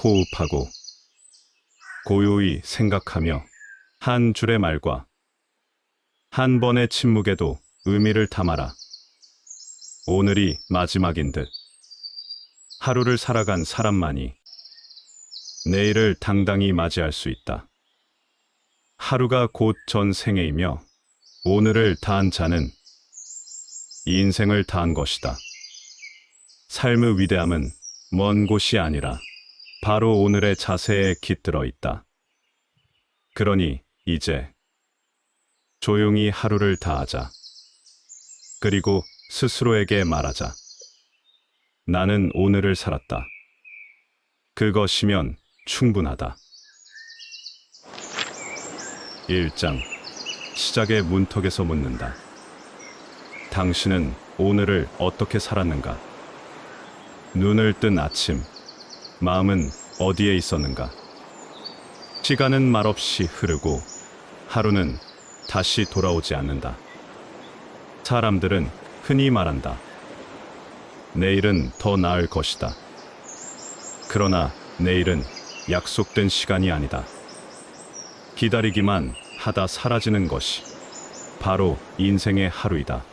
호흡하고 고요히 생각하며 한 줄의 말과 한 번의 침묵에도 의미를 담아라. 오늘이 마지막인 듯 하루를 살아간 사람만이 내일을 당당히 맞이할 수 있다. 하루가 곧 전생애이며 오늘을 다한 자는 인생을 다한 것이다. 삶의 위대함은 먼 곳이 아니라 바로 오늘의 자세에 깃들어 있다. 그러니 이제 조용히 하루를 다하자. 그리고 스스로에게 말하자. 나는 오늘을 살았다. 그것이면 충분하다. 1장. 시작의 문턱에서 묻는다. 당신은 오늘을 어떻게 살았는가? 눈을 뜬 아침, 마음은 어디에 있었는가? 시간은 말없이 흐르고 하루는 다시 돌아오지 않는다. 사람들은 흔히 말한다. 내일은 더 나을 것이다. 그러나 내일은 약속된 시간이 아니다. 기다리기만 하다 사라지는 것이 바로 인생의 하루이다.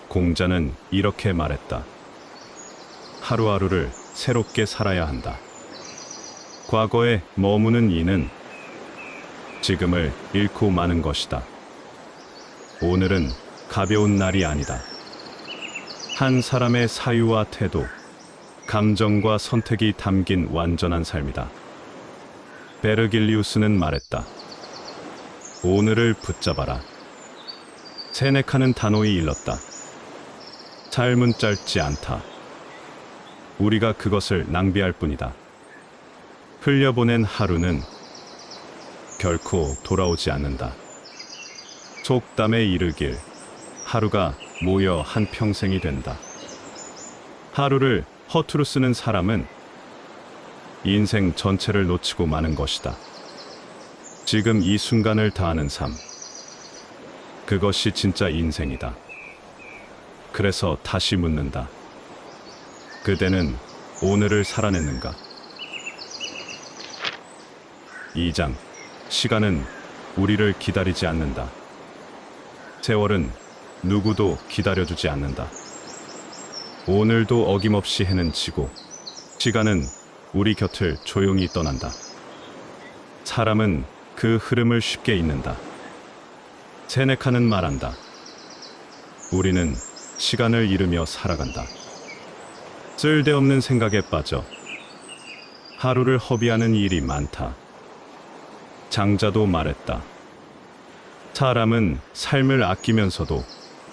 공자는 이렇게 말했다. 하루하루를 새롭게 살아야 한다. 과거에 머무는 이는 지금을 잃고 마는 것이다. 오늘은 가벼운 날이 아니다. 한 사람의 사유와 태도, 감정과 선택이 담긴 완전한 삶이다. 베르길리우스는 말했다. 오늘을 붙잡아라. 세네카는 단호히 일렀다. 삶은 짧지 않다. 우리가 그것을 낭비할 뿐이다. 흘려보낸 하루는 결코 돌아오지 않는다. 속담에 이르길 하루가 모여 한 평생이 된다. 하루를 허투루 쓰는 사람은 인생 전체를 놓치고 마는 것이다. 지금 이 순간을 다하는 삶, 그것이 진짜 인생이다. 그래서 다시 묻는다. 그대는 오늘을 살아냈는가? 2장. 시간은 우리를 기다리지 않는다. 세월은 누구도 기다려주지 않는다. 오늘도 어김없이 해는 지고 시간은 우리 곁을 조용히 떠난다. 사람은 그 흐름을 쉽게 잊는다. 세네카는 말한다. 우리는 시간을 잃으며 살아간다. 쓸데없는 생각에 빠져 하루를 허비하는 일이 많다. 장자도 말했다. 사람은 삶을 아끼면서도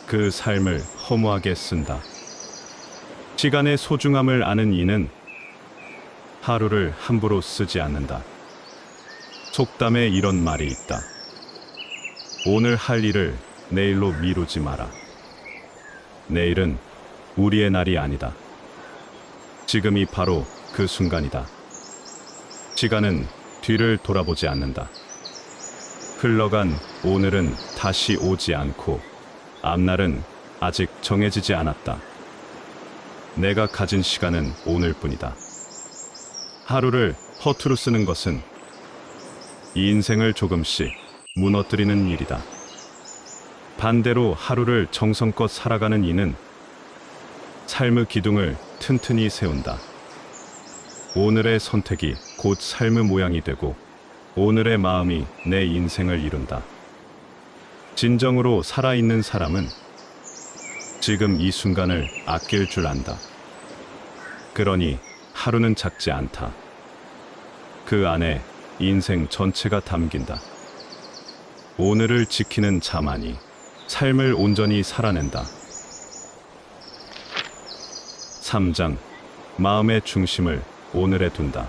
그 삶을 허무하게 쓴다. 시간의 소중함을 아는 이는 하루를 함부로 쓰지 않는다. 속담에 이런 말이 있다. 오늘 할 일을 내일로 미루지 마라. 내일은 우리의 날이 아니다. 지금이 바로 그 순간이다. 시간은 뒤를 돌아보지 않는다. 흘러간 오늘은 다시 오지 않고 앞날은 아직 정해지지 않았다. 내가 가진 시간은 오늘뿐이다. 하루를 허투루 쓰는 것은 인생을 조금씩 무너뜨리는 일이다. 반대로 하루를 정성껏 살아가는 이는 삶의 기둥을 튼튼히 세운다. 오늘의 선택이 곧 삶의 모양이 되고 오늘의 마음이 내 인생을 이룬다. 진정으로 살아있는 사람은 지금 이 순간을 아낄 줄 안다. 그러니 하루는 작지 않다. 그 안에 인생 전체가 담긴다. 오늘을 지키는 자만이 삶을 온전히 살아낸다. 3장. 마음의 중심을 오늘에 둔다.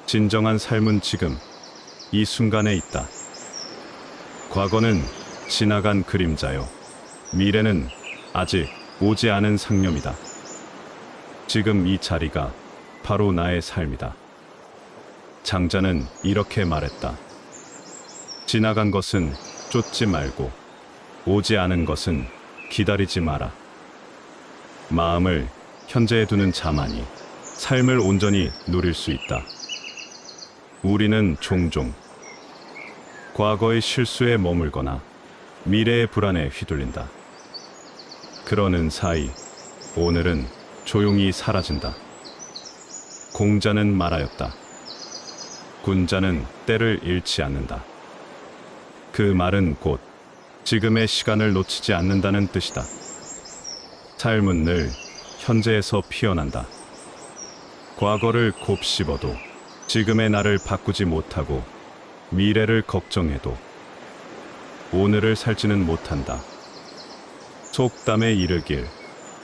진정한 삶은 지금, 이 순간에 있다. 과거는 지나간 그림자요. 미래는 아직 오지 않은 상념이다. 지금 이 자리가 바로 나의 삶이다. 장자는 이렇게 말했다. 지나간 것은 쫓지 말고 오지 않은 것은 기다리지 마라. 마음을 현재에 두는 자만이 삶을 온전히 누릴 수 있다. 우리는 종종 과거의 실수에 머물거나 미래의 불안에 휘둘린다. 그러는 사이 오늘은 조용히 사라진다. 공자는 말하였다. 군자는 때를 잃지 않는다. 그 말은 곧 지금의 시간을 놓치지 않는다는 뜻이다. 삶은 늘 현재에서 피어난다. 과거를 곱씹어도 지금의 나를 바꾸지 못하고 미래를 걱정해도 오늘을 살지는 못한다. 속담에 이르길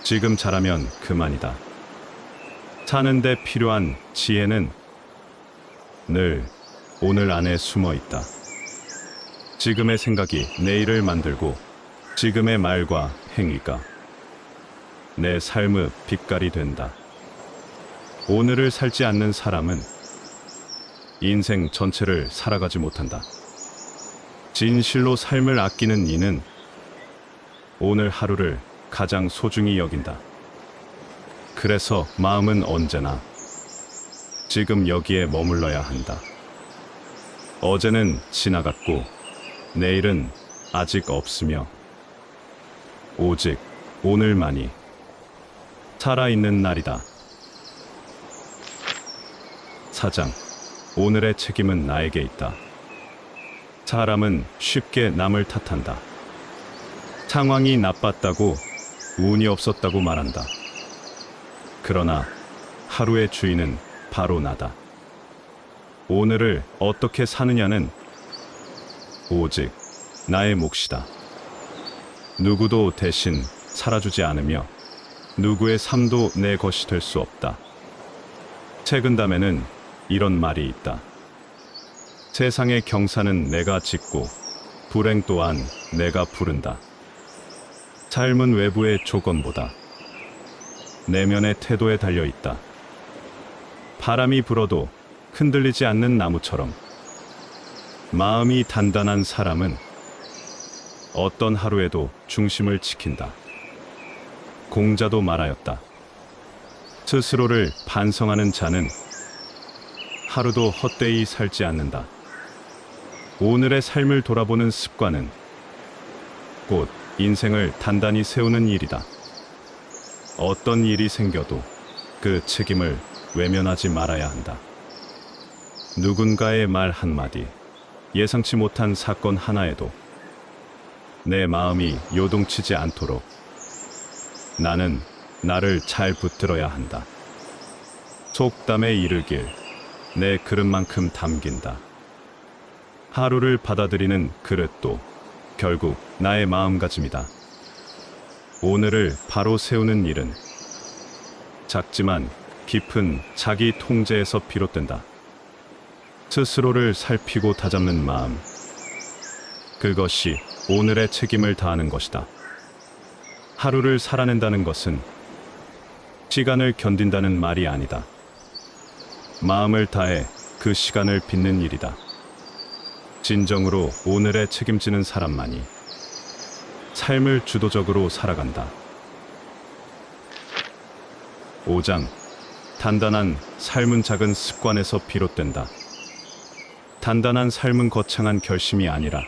지금 잘하면 그만이다. 사는데 필요한 지혜는 늘 오늘 안에 숨어 있다. 지금의 생각이 내일을 만들고 지금의 말과 행위가 내 삶의 빛깔이 된다. 오늘을 살지 않는 사람은 인생 전체를 살아가지 못한다. 진실로 삶을 아끼는 이는 오늘 하루를 가장 소중히 여긴다. 그래서 마음은 언제나 지금 여기에 머물러야 한다. 어제는 지나갔고 내일은 아직 없으며 오직 오늘만이 살아있는 날이다. 4장. 오늘의 책임은 나에게 있다. 사람은 쉽게 남을 탓한다. 상황이 나빴다고, 운이 없었다고 말한다. 그러나 하루의 주인은 바로 나다. 오늘을 어떻게 사느냐는 오직 나의 몫이다. 누구도 대신 살아주지 않으며 누구의 삶도 내 것이 될 수 없다. 책은담에는 이런 말이 있다. 세상의 경사는 내가 짓고 불행 또한 내가 부른다. 삶은 외부의 조건보다 내면의 태도에 달려 있다. 바람이 불어도 흔들리지 않는 나무처럼 마음이 단단한 사람은 어떤 하루에도 중심을 지킨다. 공자도 말하였다. 스스로를 반성하는 자는 하루도 헛되이 살지 않는다. 오늘의 삶을 돌아보는 습관은 곧 인생을 단단히 세우는 일이다. 어떤 일이 생겨도 그 책임을 외면하지 말아야 한다. 누군가의 말 한마디, 예상치 못한 사건 하나에도 내 마음이 요동치지 않도록 나는 나를 잘 붙들어야 한다. 속담에 이르길 내 그릇만큼 담긴다. 하루를 받아들이는 그릇도 결국 나의 마음가짐이다. 오늘을 바로 세우는 일은 작지만 깊은 자기 통제에서 비롯된다. 스스로를 살피고 다잡는 마음, 그것이 오늘의 책임을 다하는 것이다. 하루를 살아낸다는 것은 시간을 견딘다는 말이 아니다. 마음을 다해 그 시간을 빚는 일이다. 진정으로 오늘에 책임지는 사람만이 삶을 주도적으로 살아간다. 5장. 단단한 삶은 작은 습관에서 비롯된다. 단단한 삶은 거창한 결심이 아니라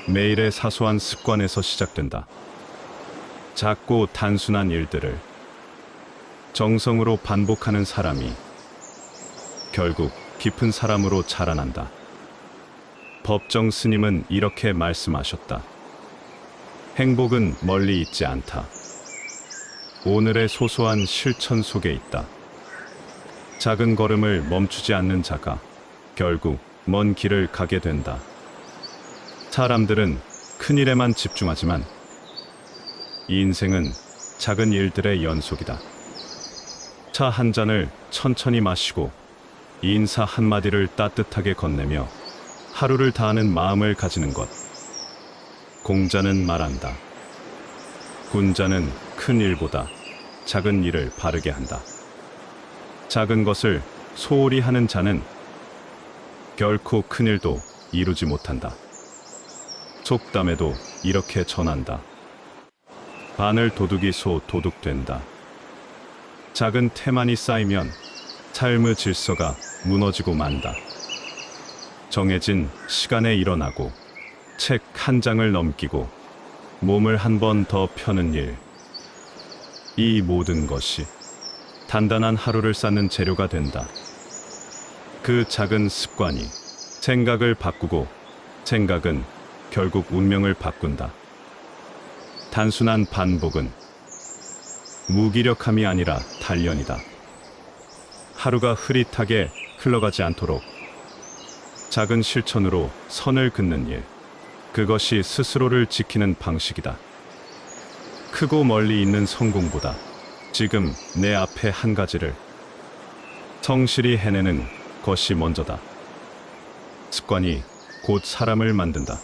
매일의 사소한 습관에서 시작된다. 작고 단순한 일들을 정성으로 반복하는 사람이 결국 깊은 사람으로 자라난다. 법정 스님은 이렇게 말씀하셨다. 행복은 멀리 있지 않다. 오늘의 소소한 실천 속에 있다. 작은 걸음을 멈추지 않는 자가 결국 먼 길을 가게 된다. 사람들은 큰 일에만 집중하지만 이 인생은 작은 일들의 연속이다. 차 한 잔을 천천히 마시고 인사 한마디를 따뜻하게 건네며 하루를 다하는 마음을 가지는 것. 공자는 말한다. 군자는 큰 일보다 작은 일을 바르게 한다. 작은 것을 소홀히 하는 자는 결코 큰 일도 이루지 못한다. 속담에도 이렇게 전한다. 바늘 도둑이 소 도둑된다. 작은 태만이 쌓이면 삶의 질서가 무너지고 만다. 정해진 시간에 일어나고 책 한 장을 넘기고 몸을 한 번 더 펴는 일. 이 모든 것이 단단한 하루를 쌓는 재료가 된다. 그 작은 습관이 생각을 바꾸고 생각은 결국 운명을 바꾼다. 단순한 반복은 무기력함이 아니라 단련이다. 하루가 흐릿하게 흘러가지 않도록 작은 실천으로 선을 긋는 일, 그것이 스스로를 지키는 방식이다. 크고 멀리 있는 성공보다 지금 내 앞에 한 가지를 성실히 해내는 것이 먼저다. 습관이 곧 사람을 만든다.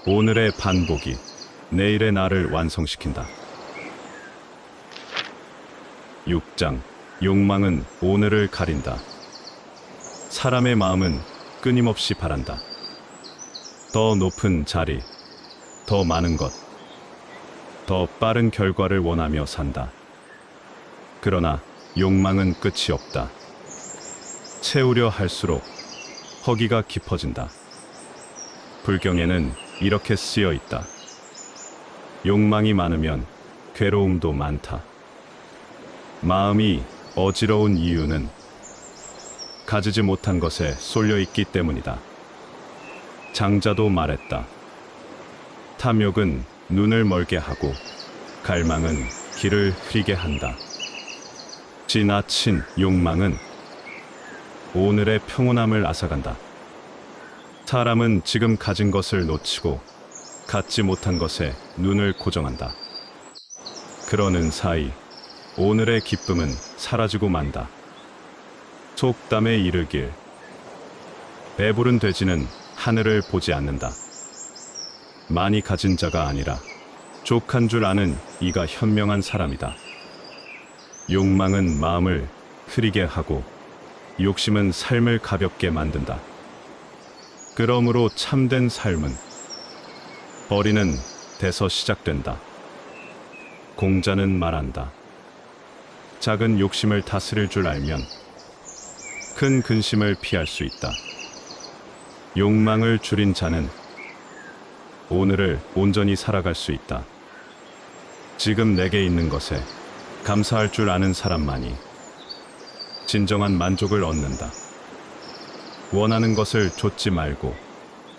오늘의 반복이 내일의 나를 완성시킨다. 6장. 욕망은 오늘을 가린다. 사람의 마음은 끊임없이 바란다. 더 높은 자리, 더 많은 것, 더 빠른 결과를 원하며 산다. 그러나 욕망은 끝이 없다. 채우려 할수록 허기가 깊어진다. 불경에는 이렇게 쓰여 있다. 욕망이 많으면 괴로움도 많다. 마음이 어지러운 이유는 가지지 못한 것에 쏠려 있기 때문이다. 장자도 말했다. 탐욕은 눈을 멀게 하고 갈망은 길을 흐리게 한다. 지나친 욕망은 오늘의 평온함을 앗아간다. 사람은 지금 가진 것을 놓치고 갖지 못한 것에 눈을 고정한다. 그러는 사이 오늘의 기쁨은 사라지고 만다. 속담에 이르길 배부른 돼지는 하늘을 보지 않는다. 많이 가진 자가 아니라 족한 줄 아는 이가 현명한 사람이다. 욕망은 마음을 흐리게 하고 욕심은 삶을 가볍게 만든다. 그러므로 참된 삶은 버리는 데서 시작된다. 공자는 말한다. 작은 욕심을 다스릴 줄 알면 큰 근심을 피할 수 있다. 욕망을 줄인 자는 오늘을 온전히 살아갈 수 있다. 지금 내게 있는 것에 감사할 줄 아는 사람만이 진정한 만족을 얻는다. 원하는 것을 좇지 말고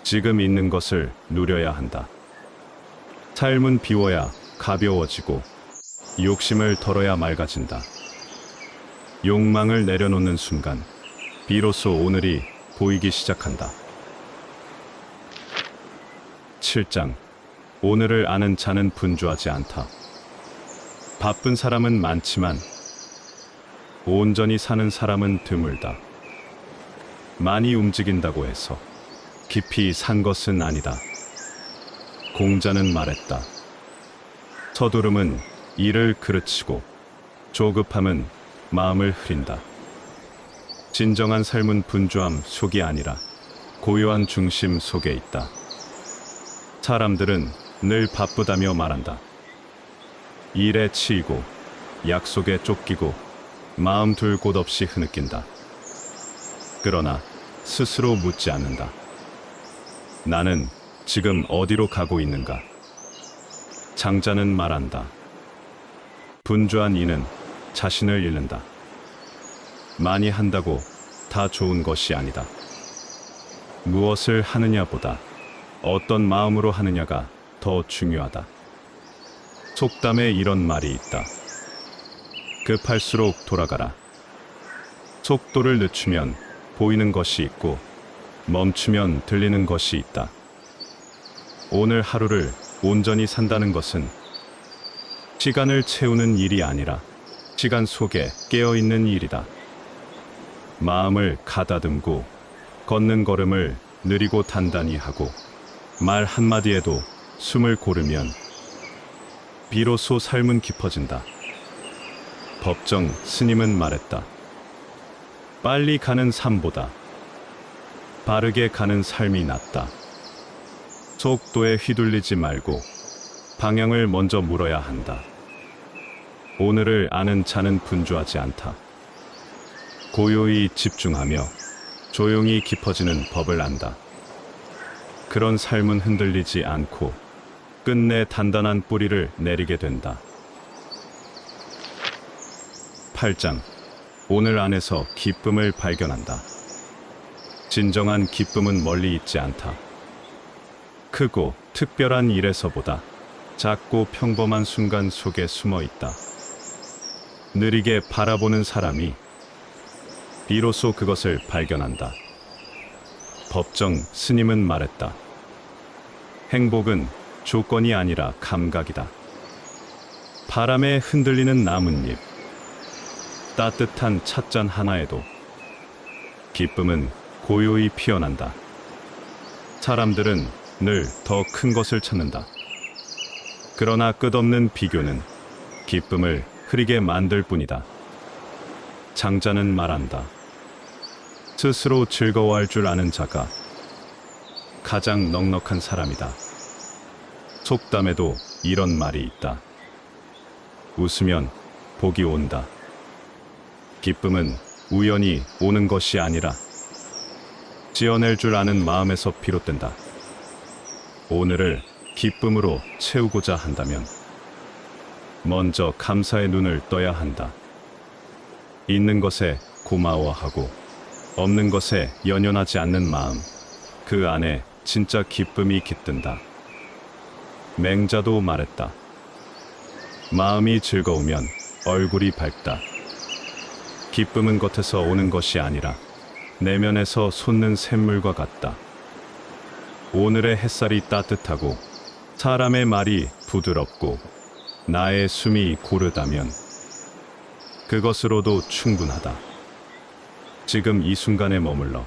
지금 있는 것을 누려야 한다. 삶은 비워야 가벼워지고 욕심을 덜어야 맑아진다. 욕망을 내려놓는 순간 비로소 오늘이 보이기 시작한다. 7장. 오늘을 아는 자는 분주하지 않다. 바쁜 사람은 많지만 온전히 사는 사람은 드물다. 많이 움직인다고 해서 깊이 산 것은 아니다. 공자는 말했다. 서두름은 일을 그르치고 조급함은 마음을 흐린다. 진정한 삶은 분주함 속이 아니라 고요한 중심 속에 있다. 사람들은 늘 바쁘다며 말한다. 일에 치이고 약속에 쫓기고 마음 둘 곳 없이 흐느낀다. 그러나 스스로 묻지 않는다. 나는 지금 어디로 가고 있는가? 장자는 말한다. 분주한 이는 자신을 잃는다. 많이 한다고 다 좋은 것이 아니다. 무엇을 하느냐보다 어떤 마음으로 하느냐가 더 중요하다. 속담에 이런 말이 있다. 급할수록 돌아가라. 속도를 늦추면 보이는 것이 있고 멈추면 들리는 것이 있다. 오늘 하루를 온전히 산다는 것은 시간을 채우는 일이 아니라 시간 속에 깨어있는 일이다. 마음을 가다듬고 걷는 걸음을 느리고 단단히 하고 말 한마디에도 숨을 고르면 비로소 삶은 깊어진다. 법정 스님은 말했다. 빨리 가는 삶보다 바르게 가는 삶이 낫다. 속도에 휘둘리지 말고 방향을 먼저 물어야 한다. 오늘을 아는 자는 분주하지 않다. 고요히 집중하며 조용히 깊어지는 법을 안다. 그런 삶은 흔들리지 않고 끝내 단단한 뿌리를 내리게 된다. 8장. 오늘 안에서 기쁨을 발견한다. 진정한 기쁨은 멀리 있지 않다. 크고 특별한 일에서보다 작고 평범한 순간 속에 숨어 있다. 느리게 바라보는 사람이 비로소 그것을 발견한다. 법정 스님은 말했다. 행복은 조건이 아니라 감각이다. 바람에 흔들리는 나뭇잎, 따뜻한 찻잔 하나에도 기쁨은 고요히 피어난다. 사람들은 늘 더 큰 것을 찾는다. 그러나 끝없는 비교는 기쁨을 흐리게 만들 뿐이다. 장자는 말한다. 스스로 즐거워할 줄 아는 자가 가장 넉넉한 사람이다. 속담에도 이런 말이 있다. 웃으면 복이 온다. 기쁨은 우연히 오는 것이 아니라 지어낼 줄 아는 마음에서 비롯된다. 오늘을 기쁨으로 채우고자 한다면 먼저 감사의 눈을 떠야 한다. 있는 것에 고마워하고 없는 것에 연연하지 않는 마음, 그 안에 진짜 기쁨이 깃든다. 맹자도 말했다. 마음이 즐거우면 얼굴이 밝다. 기쁨은 겉에서 오는 것이 아니라 내면에서 솟는 샘물과 같다. 오늘의 햇살이 따뜻하고 사람의 말이 부드럽고 나의 숨이 고르다면 그것으로도 충분하다. 지금 이 순간에 머물러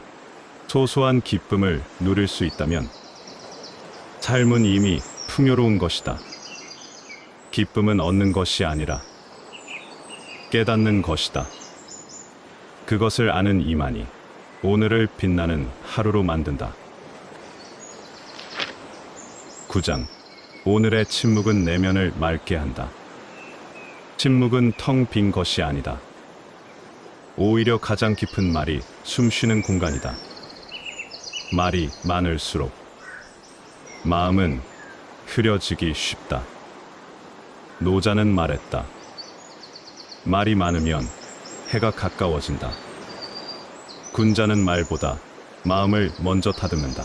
소소한 기쁨을 누릴 수 있다면 삶은 이미 풍요로운 것이다. 기쁨은 얻는 것이 아니라 깨닫는 것이다. 그것을 아는 이만이 오늘을 빛나는 하루로 만든다. 9장. 오늘의 침묵은 내면을 맑게 한다. 침묵은 텅 빈 것이 아니다. 오히려 가장 깊은 말이 숨쉬는 공간이다. 말이 많을수록 마음은 흐려지기 쉽다. 노자는 말했다. 말이 많으면 해가 가까워진다. 군자는 말보다 마음을 먼저 다듬는다.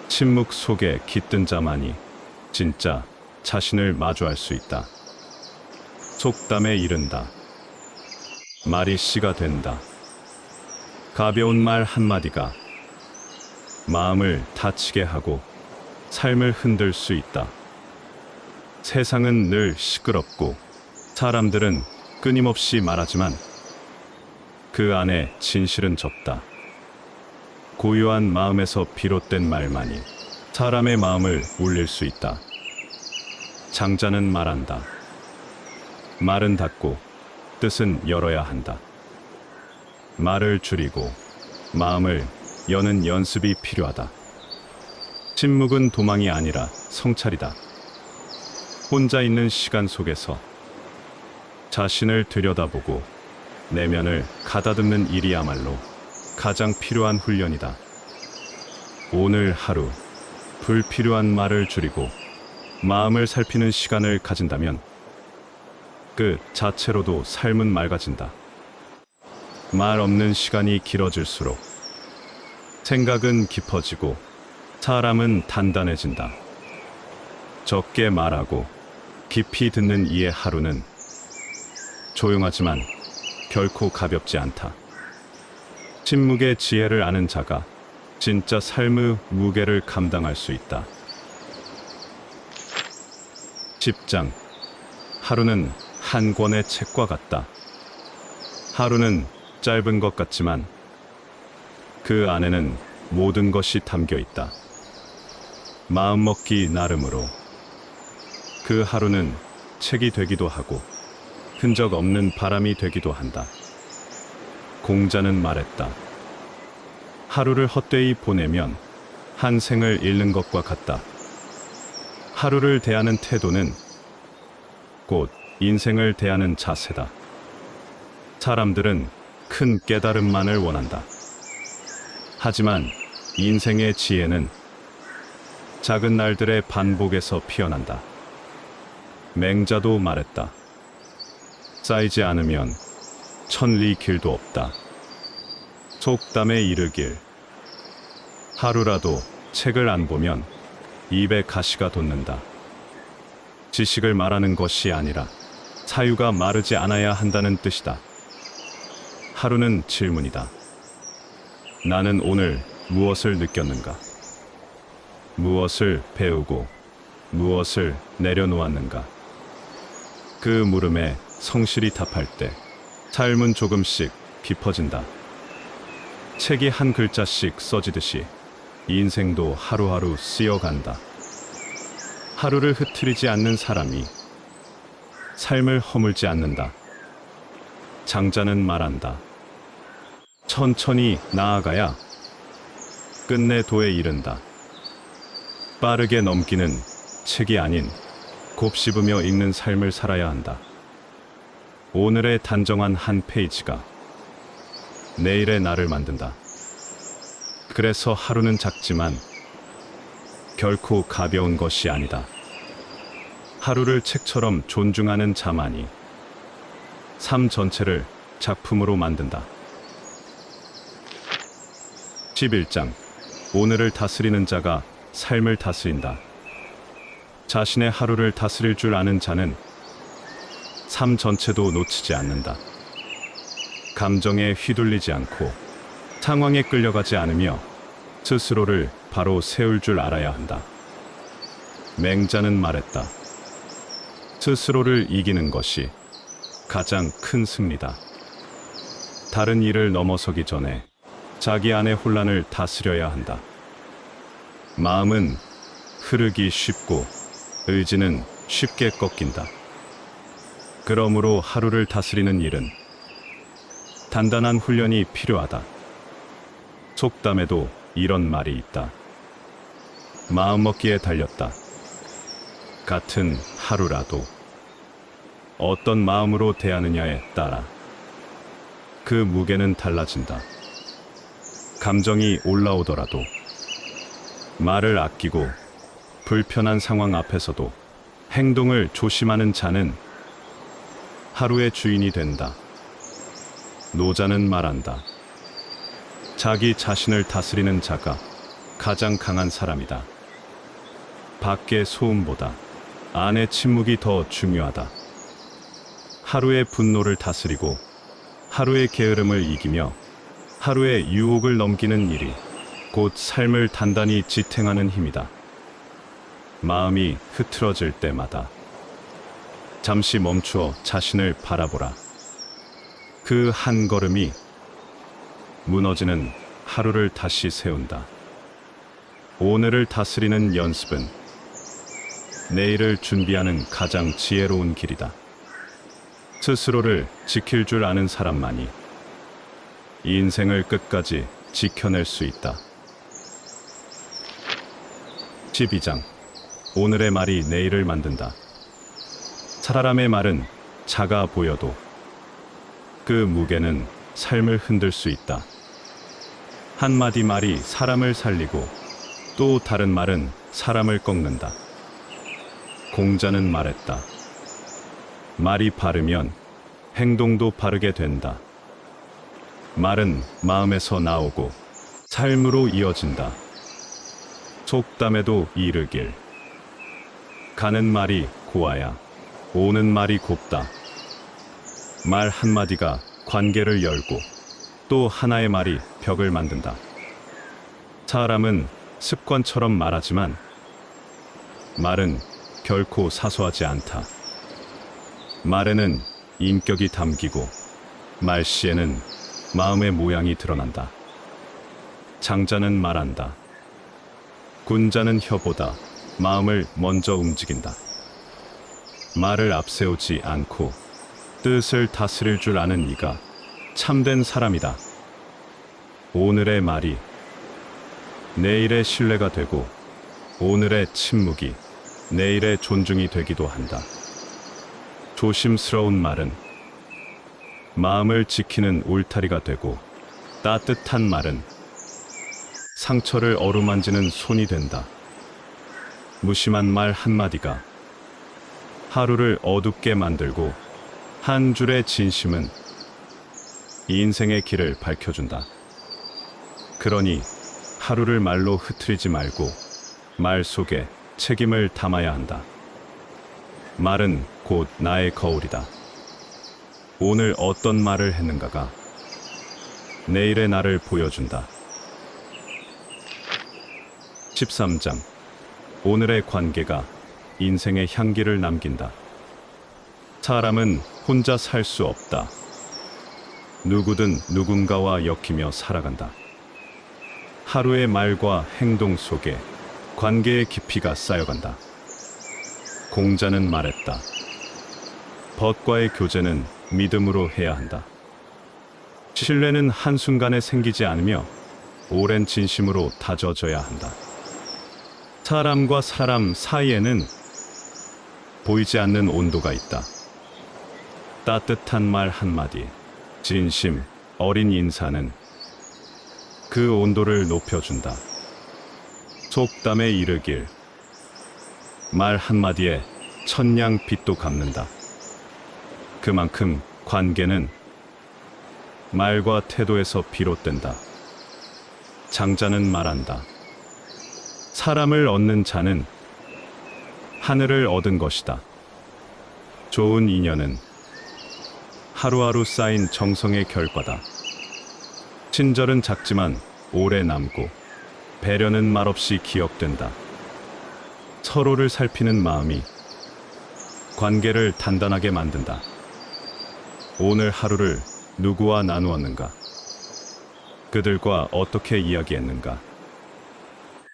침묵 속에 깃든 자만이 진짜 자신을 마주할 수 있다. 속담에 이른다. 말이 씨가 된다. 가벼운 말 한마디가 마음을 다치게 하고 삶을 흔들 수 있다. 세상은 늘 시끄럽고 사람들은 끊임없이 말하지만 그 안에 진실은 적다. 고요한 마음에서 비롯된 말만이 사람의 마음을 울릴 수 있다. 장자는 말한다. 말은 닫고 뜻은 열어야 한다. 말을 줄이고 마음을 여는 연습이 필요하다. 침묵은 도망이 아니라 성찰이다. 혼자 있는 시간 속에서 자신을 들여다보고 내면을 가다듬는 일이야말로 가장 필요한 훈련이다. 오늘 하루 불필요한 말을 줄이고 마음을 살피는 시간을 가진다면 그 자체로도 삶은 맑아진다. 말 없는 시간이 길어질수록 생각은 깊어지고 사람은 단단해진다. 적게 말하고 깊이 듣는 이의 하루는 조용하지만 결코 가볍지 않다. 침묵의 지혜를 아는 자가 진짜 삶의 무게를 감당할 수 있다. 10장. 하루는 한 권의 책과 같다. 하루는 짧은 것 같지만 그 안에는 모든 것이 담겨 있다. 마음먹기 나름으로 그 하루는 책이 되기도 하고 흔적 없는 바람이 되기도 한다. 공자는 말했다. 하루를 헛되이 보내면 한 생을 잃는 것과 같다. 하루를 대하는 태도는 곧 인생을 대하는 자세다. 사람들은 큰 깨달음만을 원한다. 하지만 인생의 지혜는 작은 날들의 반복에서 피어난다. 맹자도 말했다. 쌓이지 않으면 천리 길도 없다. 속담에 이르길 하루라도 책을 안 보면 입에 가시가 돋는다. 지식을 말하는 것이 아니라 사유가 마르지 않아야 한다는 뜻이다. 하루는 질문이다. 나는 오늘 무엇을 느꼈는가? 무엇을 배우고 무엇을 내려놓았는가? 그 물음에 성실히 답할 때 삶은 조금씩 깊어진다. 책이 한 글자씩 써지듯이 인생도 하루하루 쓰여간다. 하루를 흐트리지 않는 사람이 삶을 허물지 않는다. 장자는 말한다. 천천히 나아가야 끝내 도에 이른다. 빠르게 넘기는 책이 아닌 곱씹으며 읽는 삶을 살아야 한다. 오늘의 단정한 한 페이지가 내일의 나를 만든다. 그래서 하루는 작지만 결코 가벼운 것이 아니다. 하루를 책처럼 존중하는 자만이 삶 전체를 작품으로 만든다. 11장. 오늘을 다스리는 자가 삶을 다스린다. 자신의 하루를 다스릴 줄 아는 자는 삶 전체도 놓치지 않는다. 감정에 휘둘리지 않고 상황에 끌려가지 않으며 스스로를 바로 세울 줄 알아야 한다. 맹자는 말했다. 스스로를 이기는 것이 가장 큰 승리다. 다른 일을 넘어서기 전에 자기 안의 혼란을 다스려야 한다. 마음은 흐르기 쉽고 의지는 쉽게 꺾인다. 그러므로 하루를 다스리는 일은 단단한 훈련이 필요하다. 속담에도 이런 말이 있다. 마음먹기에 달렸다. 같은 하루라도 어떤 마음으로 대하느냐에 따라 그 무게는 달라진다. 감정이 올라오더라도 말을 아끼고 불편한 상황 앞에서도 행동을 조심하는 자는 하루의 주인이 된다. 노자는 말한다. 자기 자신을 다스리는 자가 가장 강한 사람이다. 밖의 소음보다 안의 침묵이 더 중요하다. 하루의 분노를 다스리고 하루의 게으름을 이기며 하루의 유혹을 넘기는 일이 곧 삶을 단단히 지탱하는 힘이다. 마음이 흐트러질 때마다 잠시 멈추어 자신을 바라보라. 그 한 걸음이 무너지는 하루를 다시 세운다. 오늘을 다스리는 연습은 내일을 준비하는 가장 지혜로운 길이다. 스스로를 지킬 줄 아는 사람만이 인생을 끝까지 지켜낼 수 있다. 12장. 오늘의 말이 내일을 만든다. 사람의 말은 작아 보여도 그 무게는 삶을 흔들 수 있다. 한마디 말이 사람을 살리고 또 다른 말은 사람을 꺾는다. 공자는 말했다. 말이 바르면 행동도 바르게 된다. 말은 마음에서 나오고 삶으로 이어진다. 속담에도 이르길 가는 말이 고와야 오는 말이 곱다. 말 한마디가 관계를 열고 또 하나의 말이 벽을 만든다. 사람은 습관처럼 말하지만 말은 결코 사소하지 않다. 말에는 인격이 담기고 말씨에는 마음의 모양이 드러난다. 장자는 말한다. 군자는 혀보다 마음을 먼저 움직인다. 말을 앞세우지 않고 뜻을 다스릴 줄 아는 이가 참된 사람이다. 오늘의 말이 내일의 신뢰가 되고 오늘의 침묵이 내일의 존중이 되기도 한다. 조심스러운 말은 마음을 지키는 울타리가 되고 따뜻한 말은 상처를 어루만지는 손이 된다. 무심한 말 한마디가 하루를 어둡게 만들고 한 줄의 진심은 인생의 길을 밝혀준다. 그러니 하루를 말로 흐트리지 말고 말 속에 책임을 담아야 한다. 말은 곧 나의 거울이다. 오늘 어떤 말을 했는가가 내일의 나를 보여준다. 13장. 오늘의 관계가 인생의 향기를 남긴다. 사람은 혼자 살 수 없다. 누구든 누군가와 엮이며 살아간다. 하루의 말과 행동 속에 관계의 깊이가 쌓여간다. 공자는 말했다. 벗과의 교제는 믿음으로 해야 한다. 신뢰는 한순간에 생기지 않으며 오랜 진심으로 다져져야 한다. 사람과 사람 사이에는 보이지 않는 온도가 있다. 따뜻한 말 한마디, 진심, 어린 인사는 그 온도를 높여준다. 속담에 이르길 말 한마디에 천냥 빛도 갚는다. 그만큼 관계는 말과 태도에서 비롯된다. 장자는 말한다. 사람을 얻는 자는 하늘을 얻은 것이다. 좋은 인연은 하루하루 쌓인 정성의 결과다. 친절은 작지만 오래 남고 배려는 말없이 기억된다. 서로를 살피는 마음이 관계를 단단하게 만든다. 오늘 하루를 누구와 나누었는가? 그들과 어떻게 이야기했는가?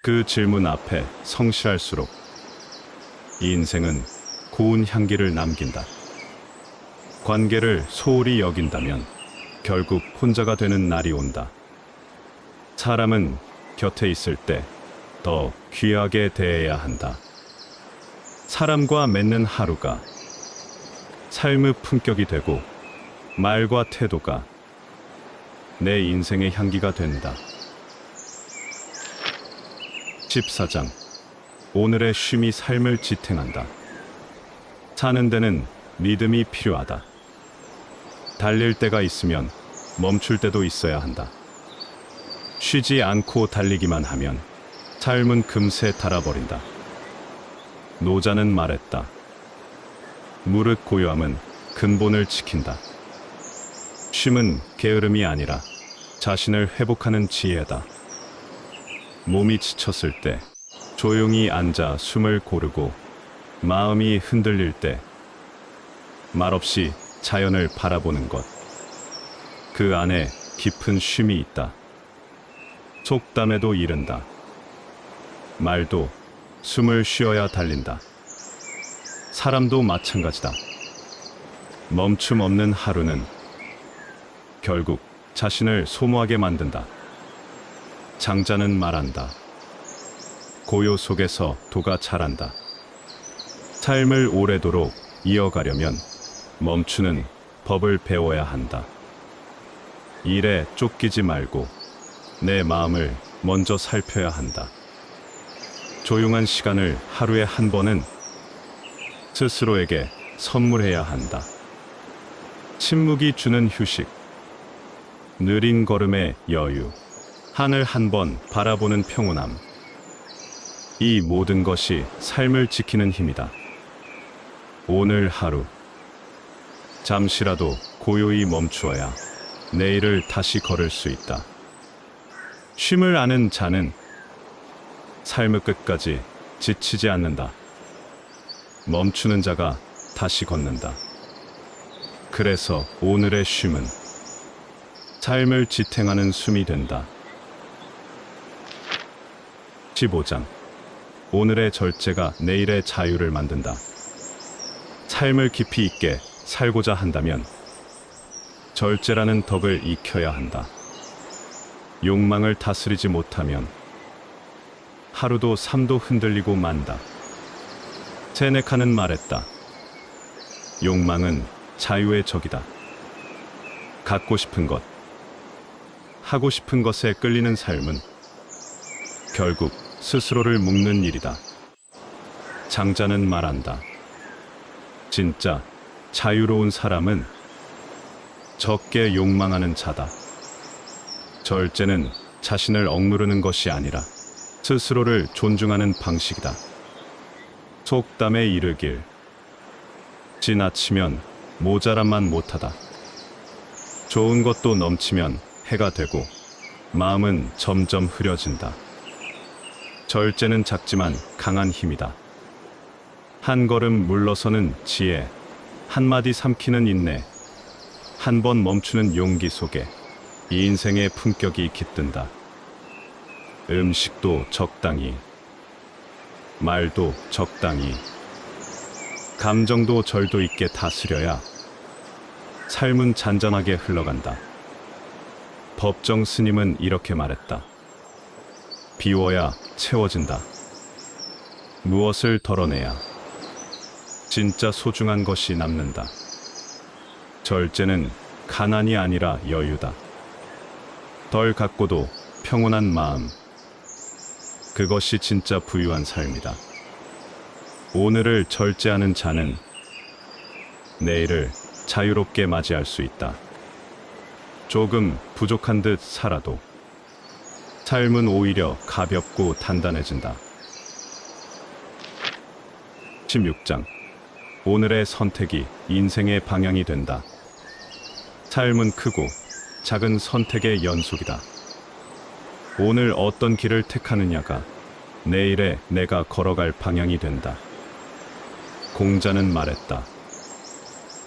그 질문 앞에 성실할수록 이 인생은 고운 향기를 남긴다. 관계를 소홀히 여긴다면 결국 혼자가 되는 날이 온다. 사람은 곁에 있을 때 더 귀하게 대해야 한다. 사람과 맺는 하루가 삶의 품격이 되고 말과 태도가 내 인생의 향기가 된다. 14장. 오늘의 쉼이 삶을 지탱한다. 사는 데는 믿음이 필요하다. 달릴 때가 있으면 멈출 때도 있어야 한다. 쉬지 않고 달리기만 하면 삶은 금세 닳아버린다. 노자는 말했다. 무릇 고요함은 근본을 지킨다. 쉼은 게으름이 아니라 자신을 회복하는 지혜다. 몸이 지쳤을 때 조용히 앉아 숨을 고르고 마음이 흔들릴 때 말없이 자연을 바라보는 것. 그 안에 깊은 쉼이 있다. 속담에도 이른다. 말도 숨을 쉬어야 달린다. 사람도 마찬가지다. 멈춤 없는 하루는 결국 자신을 소모하게 만든다. 장자는 말한다. 고요 속에서 도가 자란다. 삶을 오래도록 이어가려면 멈추는 법을 배워야 한다. 일에 쫓기지 말고 내 마음을 먼저 살펴야 한다. 조용한 시간을 하루에 한 번은 스스로에게 선물해야 한다. 침묵이 주는 휴식, 느린 걸음의 여유, 하늘 한 번 바라보는 평온함. 이 모든 것이 삶을 지키는 힘이다. 오늘 하루 잠시라도 고요히 멈추어야 내일을 다시 걸을 수 있다. 쉼을 아는 자는 삶의 끝까지 지치지 않는다. 멈추는 자가 다시 걷는다. 그래서 오늘의 쉼은 삶을 지탱하는 숨이 된다. 15장. 오늘의 절제가 내일의 자유를 만든다. 삶을 깊이 있게 살고자 한다면 절제라는 덕을 익혀야 한다. 욕망을 다스리지 못하면 하루도 삶도 흔들리고 만다. 세네카는 말했다. 욕망은 자유의 적이다. 갖고 싶은 것, 하고 싶은 것에 끌리는 삶은 결국 스스로를 묶는 일이다. 장자는 말한다. 진짜 자유로운 사람은 적게 욕망하는 자다. 절제는 자신을 억누르는 것이 아니라 스스로를 존중하는 방식이다. 속담에 이르길 지나치면 모자람만 못하다. 좋은 것도 넘치면 해가 되고 마음은 점점 흐려진다. 절제는 작지만 강한 힘이다. 한 걸음 물러서는 지혜, 한마디 삼키는 인내, 한 번 멈추는 용기 속에 이 인생의 품격이 깃든다. 음식도 적당히, 말도 적당히, 감정도 절도 있게 다스려야 삶은 잔잔하게 흘러간다. 법정 스님은 이렇게 말했다. 비워야 채워진다. 무엇을 덜어내야 진짜 소중한 것이 남는다. 절제는 가난이 아니라 여유다. 덜 갖고도 평온한 마음, 그것이 진짜 부유한 삶이다. 오늘을 절제하는 자는 내일을 자유롭게 맞이할 수 있다. 조금 부족한 듯 살아도 삶은 오히려 가볍고 단단해진다. 16장. 오늘의 선택이 인생의 방향이 된다. 삶은 크고 작은 선택의 연속이다. 오늘 어떤 길을 택하느냐가 내일의 내가 걸어갈 방향이 된다. 공자는 말했다.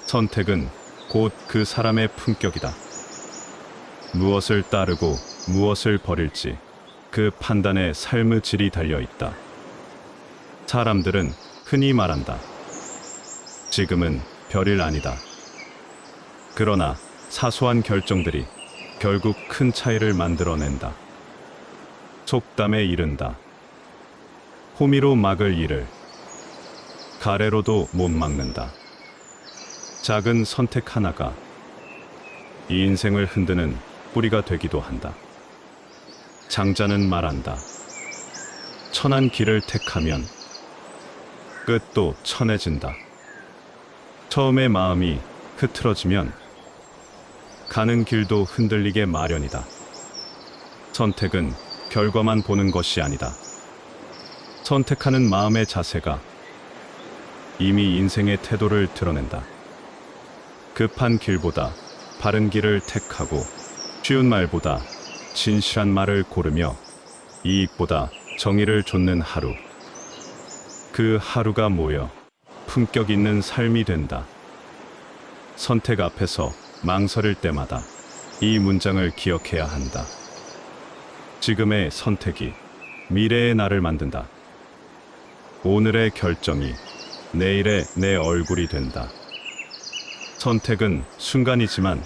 선택은 곧 그 사람의 품격이다. 무엇을 따르고 무엇을 버릴지 그 판단에 삶의 질이 달려있다. 사람들은 흔히 말한다. 지금은 별일 아니다. 그러나 사소한 결정들이 결국 큰 차이를 만들어낸다. 속담에 이른다. 호미로 막을 일을 가래로도 못 막는다. 작은 선택 하나가 이 인생을 흔드는 뿌리가 되기도 한다. 장자는 말한다. 천한 길을 택하면 끝도 천해진다. 처음에 마음이 흐트러지면 가는 길도 흔들리게 마련이다. 선택은 결과만 보는 것이 아니다. 선택하는 마음의 자세가 이미 인생의 태도를 드러낸다. 급한 길보다 바른 길을 택하고 쉬운 말보다 진실한 말을 고르며 이익보다 정의를 좇는 하루. 그 하루가 모여 품격 있는 삶이 된다. 선택 앞에서 망설일 때마다 이 문장을 기억해야 한다. 지금의 선택이 미래의 나를 만든다. 오늘의 결정이 내일의 내 얼굴이 된다. 선택은 순간이지만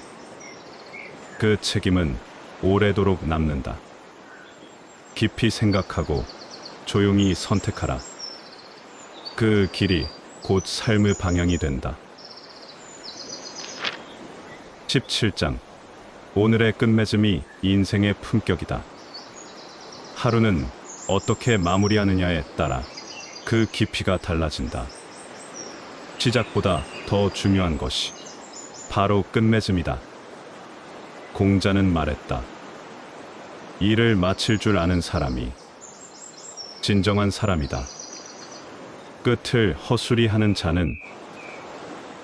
그 책임은 오래도록 남는다. 깊이 생각하고 조용히 선택하라. 그 길이 곧 삶의 방향이 된다. 17장. 오늘의 끝맺음이 인생의 품격이다. 하루는 어떻게 마무리하느냐에 따라 그 깊이가 달라진다. 시작보다 더 중요한 것이 바로 끝맺음이다. 공자는 말했다. 일을 마칠 줄 아는 사람이 진정한 사람이다. 끝을 허술히 하는 자는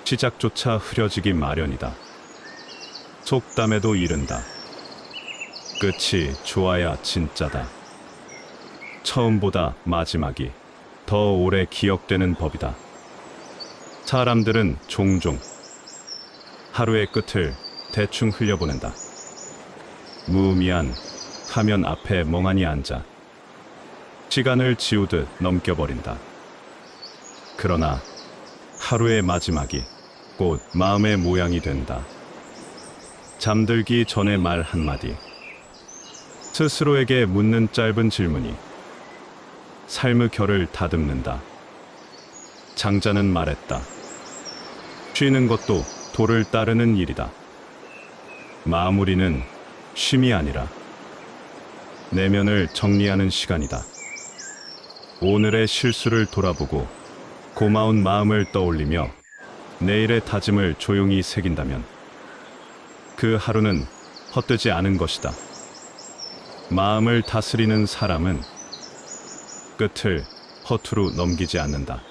시작조차 흐려지기 마련이다. 속담에도 이른다. 끝이 좋아야 진짜다. 처음보다 마지막이 더 오래 기억되는 법이다. 사람들은 종종 하루의 끝을 대충 흘려보낸다. 무의미한 화면 앞에 멍하니 앉아 시간을 지우듯 넘겨버린다. 그러나 하루의 마지막이 곧 마음의 모양이 된다. 잠들기 전에 말 한마디, 스스로에게 묻는 짧은 질문이 삶의 결을 다듬는다. 장자는 말했다. 쉬는 것도 도를 따르는 일이다. 마무리는 쉼이 아니라 내면을 정리하는 시간이다. 오늘의 실수를 돌아보고 고마운 마음을 떠올리며 내일의 다짐을 조용히 새긴다면 그 하루는 헛되지 않은 것이다. 마음을 다스리는 사람은 끝을 허투루 넘기지 않는다.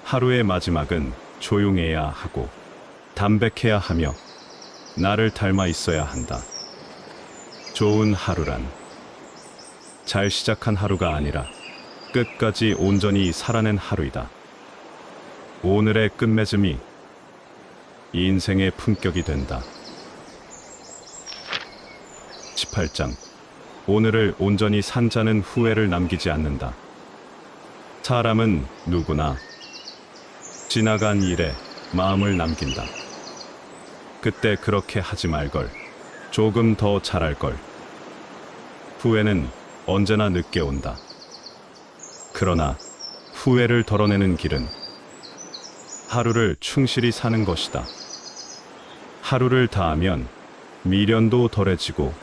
하루의 마지막은 조용해야 하고 담백해야 하며 나를 닮아 있어야 한다. 좋은 하루란 잘 시작한 하루가 아니라 끝까지 온전히 살아낸 하루이다. 오늘의 끝맺음이 인생의 품격이 된다. 18장. 오늘을 온전히 산 자는 후회를 남기지 않는다. 사람은 누구나 지나간 일에 마음을 남긴다. 그때 그렇게 하지 말걸. 조금 더 잘할걸. 후회는 언제나 늦게 온다. 그러나 후회를 덜어내는 길은 하루를 충실히 사는 것이다. 하루를 다하면 미련도 덜해지고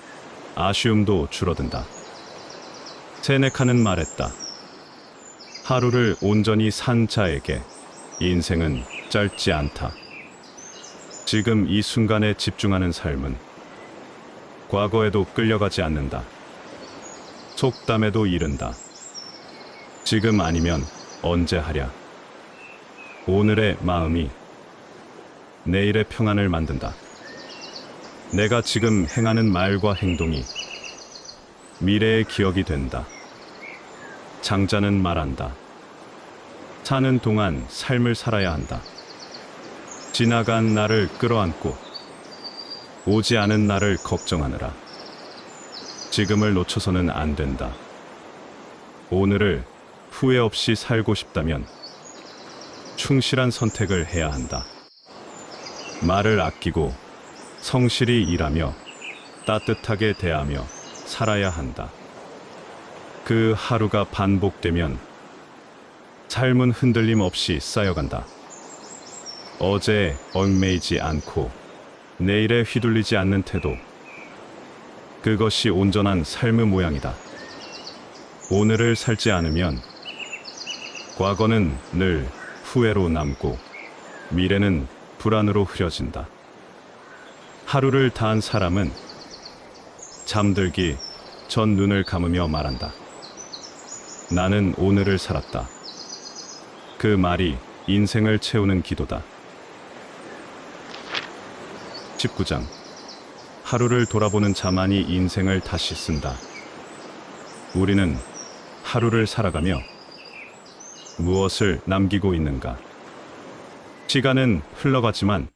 아쉬움도 줄어든다. 세네카는 말했다. 하루를 온전히 산 자에게 인생은 짧지 않다. 지금 이 순간에 집중하는 삶은 과거에도 끌려가지 않는다. 속담에도 이른다. 지금 아니면 언제 하랴. 오늘의 마음이 내일의 평안을 만든다. 내가 지금 행하는 말과 행동이 미래의 기억이 된다. 장자는 말한다. 사는 동안 삶을 살아야 한다. 지나간 나를 끌어안고 오지 않은 나를 걱정하느라. 지금을 놓쳐서는 안 된다. 오늘을 후회 없이 살고 싶다면 충실한 선택을 해야 한다. 말을 아끼고 성실히 일하며 따뜻하게 대하며 살아야 한다. 그 하루가 반복되면 삶은 흔들림 없이 쌓여간다. 어제에 얽매이지 않고 내일에 휘둘리지 않는 태도. 그것이 온전한 삶의 모양이다. 오늘을 살지 않으면 과거는 늘 후회로 남고 미래는 불안으로 흐려진다. 하루를 다한 사람은 잠들기 전 눈을 감으며 말한다. 나는 오늘을 살았다. 그 말이 인생을 채우는 기도다. 19장. 하루를 돌아보는 자만이 인생을 다시 쓴다. 우리는 하루를 살아가며 무엇을 남기고 있는가? 시간은 흘러가지만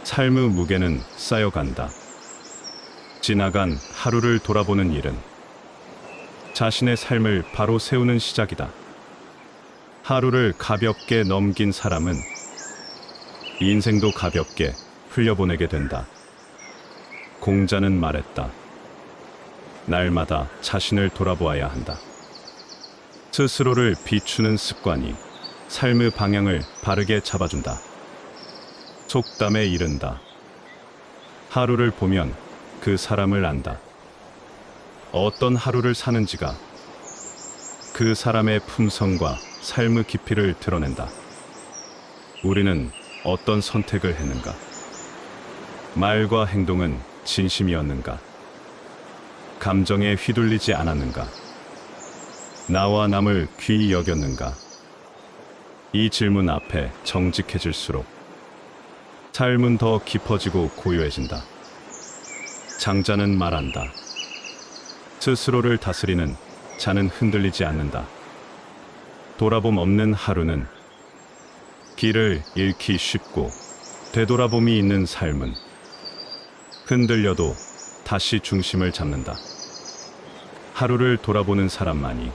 삶의 무게는 쌓여간다. 지나간 하루를 돌아보는 일은 자신의 삶을 바로 세우는 시작이다. 하루를 가볍게 넘긴 사람은 인생도 가볍게 흘려보내게 된다. 공자는 말했다. 날마다 자신을 돌아보아야 한다. 스스로를 비추는 습관이 삶의 방향을 바르게 잡아준다. 속담에 이른다. 하루를 보면 그 사람을 안다. 어떤 하루를 사는지가 그 사람의 품성과 삶의 깊이를 드러낸다. 우리는 어떤 선택을 했는가? 말과 행동은 진심이었는가? 감정에 휘둘리지 않았는가? 나와 남을 귀히 여겼는가? 이 질문 앞에 정직해질수록 삶은 더 깊어지고 고요해진다. 장자는 말한다. 스스로를 다스리는 자는 흔들리지 않는다. 돌아봄 없는 하루는 길을 잃기 쉽고, 되돌아봄이 있는 삶은 흔들려도 다시 중심을 잡는다. 하루를 돌아보는 사람만이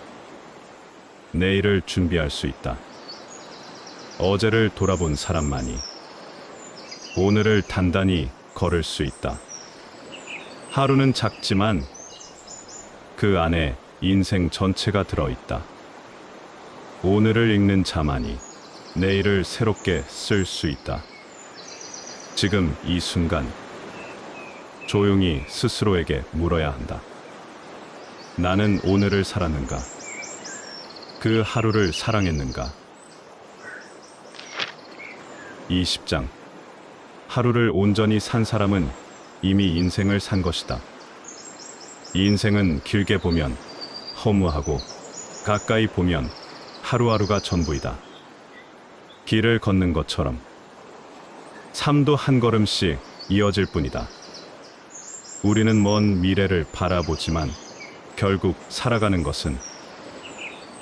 내일을 준비할 수 있다. 어제를 돌아본 사람만이 오늘을 단단히 걸을 수 있다. 하루는 작지만 그 안에 인생 전체가 들어있다. 오늘을 읽는 자만이 내일을 새롭게 쓸 수 있다. 지금 이 순간 조용히 스스로에게 물어야 한다. 나는 오늘을 살았는가? 그 하루를 사랑했는가? 20장. 하루를 온전히 산 사람은 이미 인생을 산 것이다. 이 인생은 길게 보면 허무하고, 가까이 보면 하루하루가 전부이다. 길을 걷는 것처럼 삶도 한 걸음씩 이어질 뿐이다. 우리는 먼 미래를 바라보지만 결국 살아가는 것은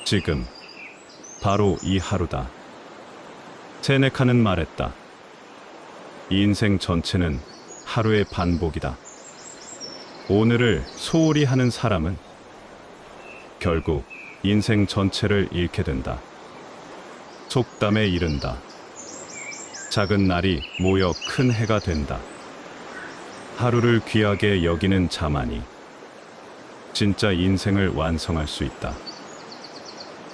지금, 바로 이 하루다. 세네카는 말했다. 이 인생 전체는 하루의 반복이다. 오늘을 소홀히 하는 사람은 결국 인생 전체를 잃게 된다. 속담에 이른다. 작은 날이 모여 큰 해가 된다. 하루를 귀하게 여기는 자만이 진짜 인생을 완성할 수 있다.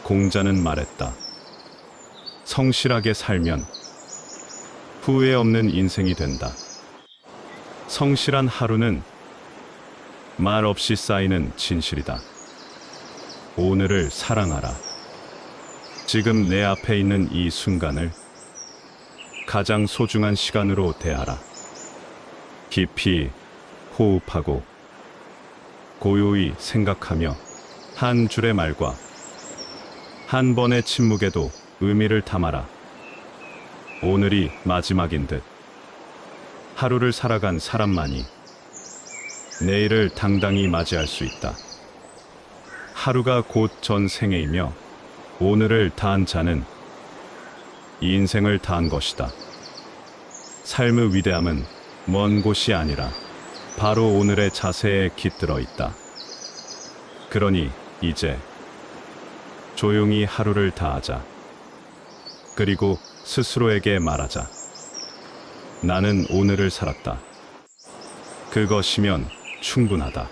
공자는 말했다. 성실하게 살면 후회 없는 인생이 된다. 성실한 하루는 말 없이 쌓이는 진실이다. 오늘을 사랑하라. 지금 내 앞에 있는 이 순간을 가장 소중한 시간으로 대하라. 깊이 호흡하고 고요히 생각하며 한 줄의 말과 한 번의 침묵에도 의미를 담아라. 오늘이 마지막인 듯 하루를 살아간 사람만이 내일을 당당히 맞이할 수 있다. 하루가 곧 전생애이며 오늘을 다한 자는 이 인생을 다한 것이다. 삶의 위대함은 먼 곳이 아니라 바로 오늘의 자세에 깃들어 있다. 그러니 이제 조용히 하루를 다하자. 그리고 스스로에게 말하자. 나는 오늘을 살았다. 그것이면 충분하다.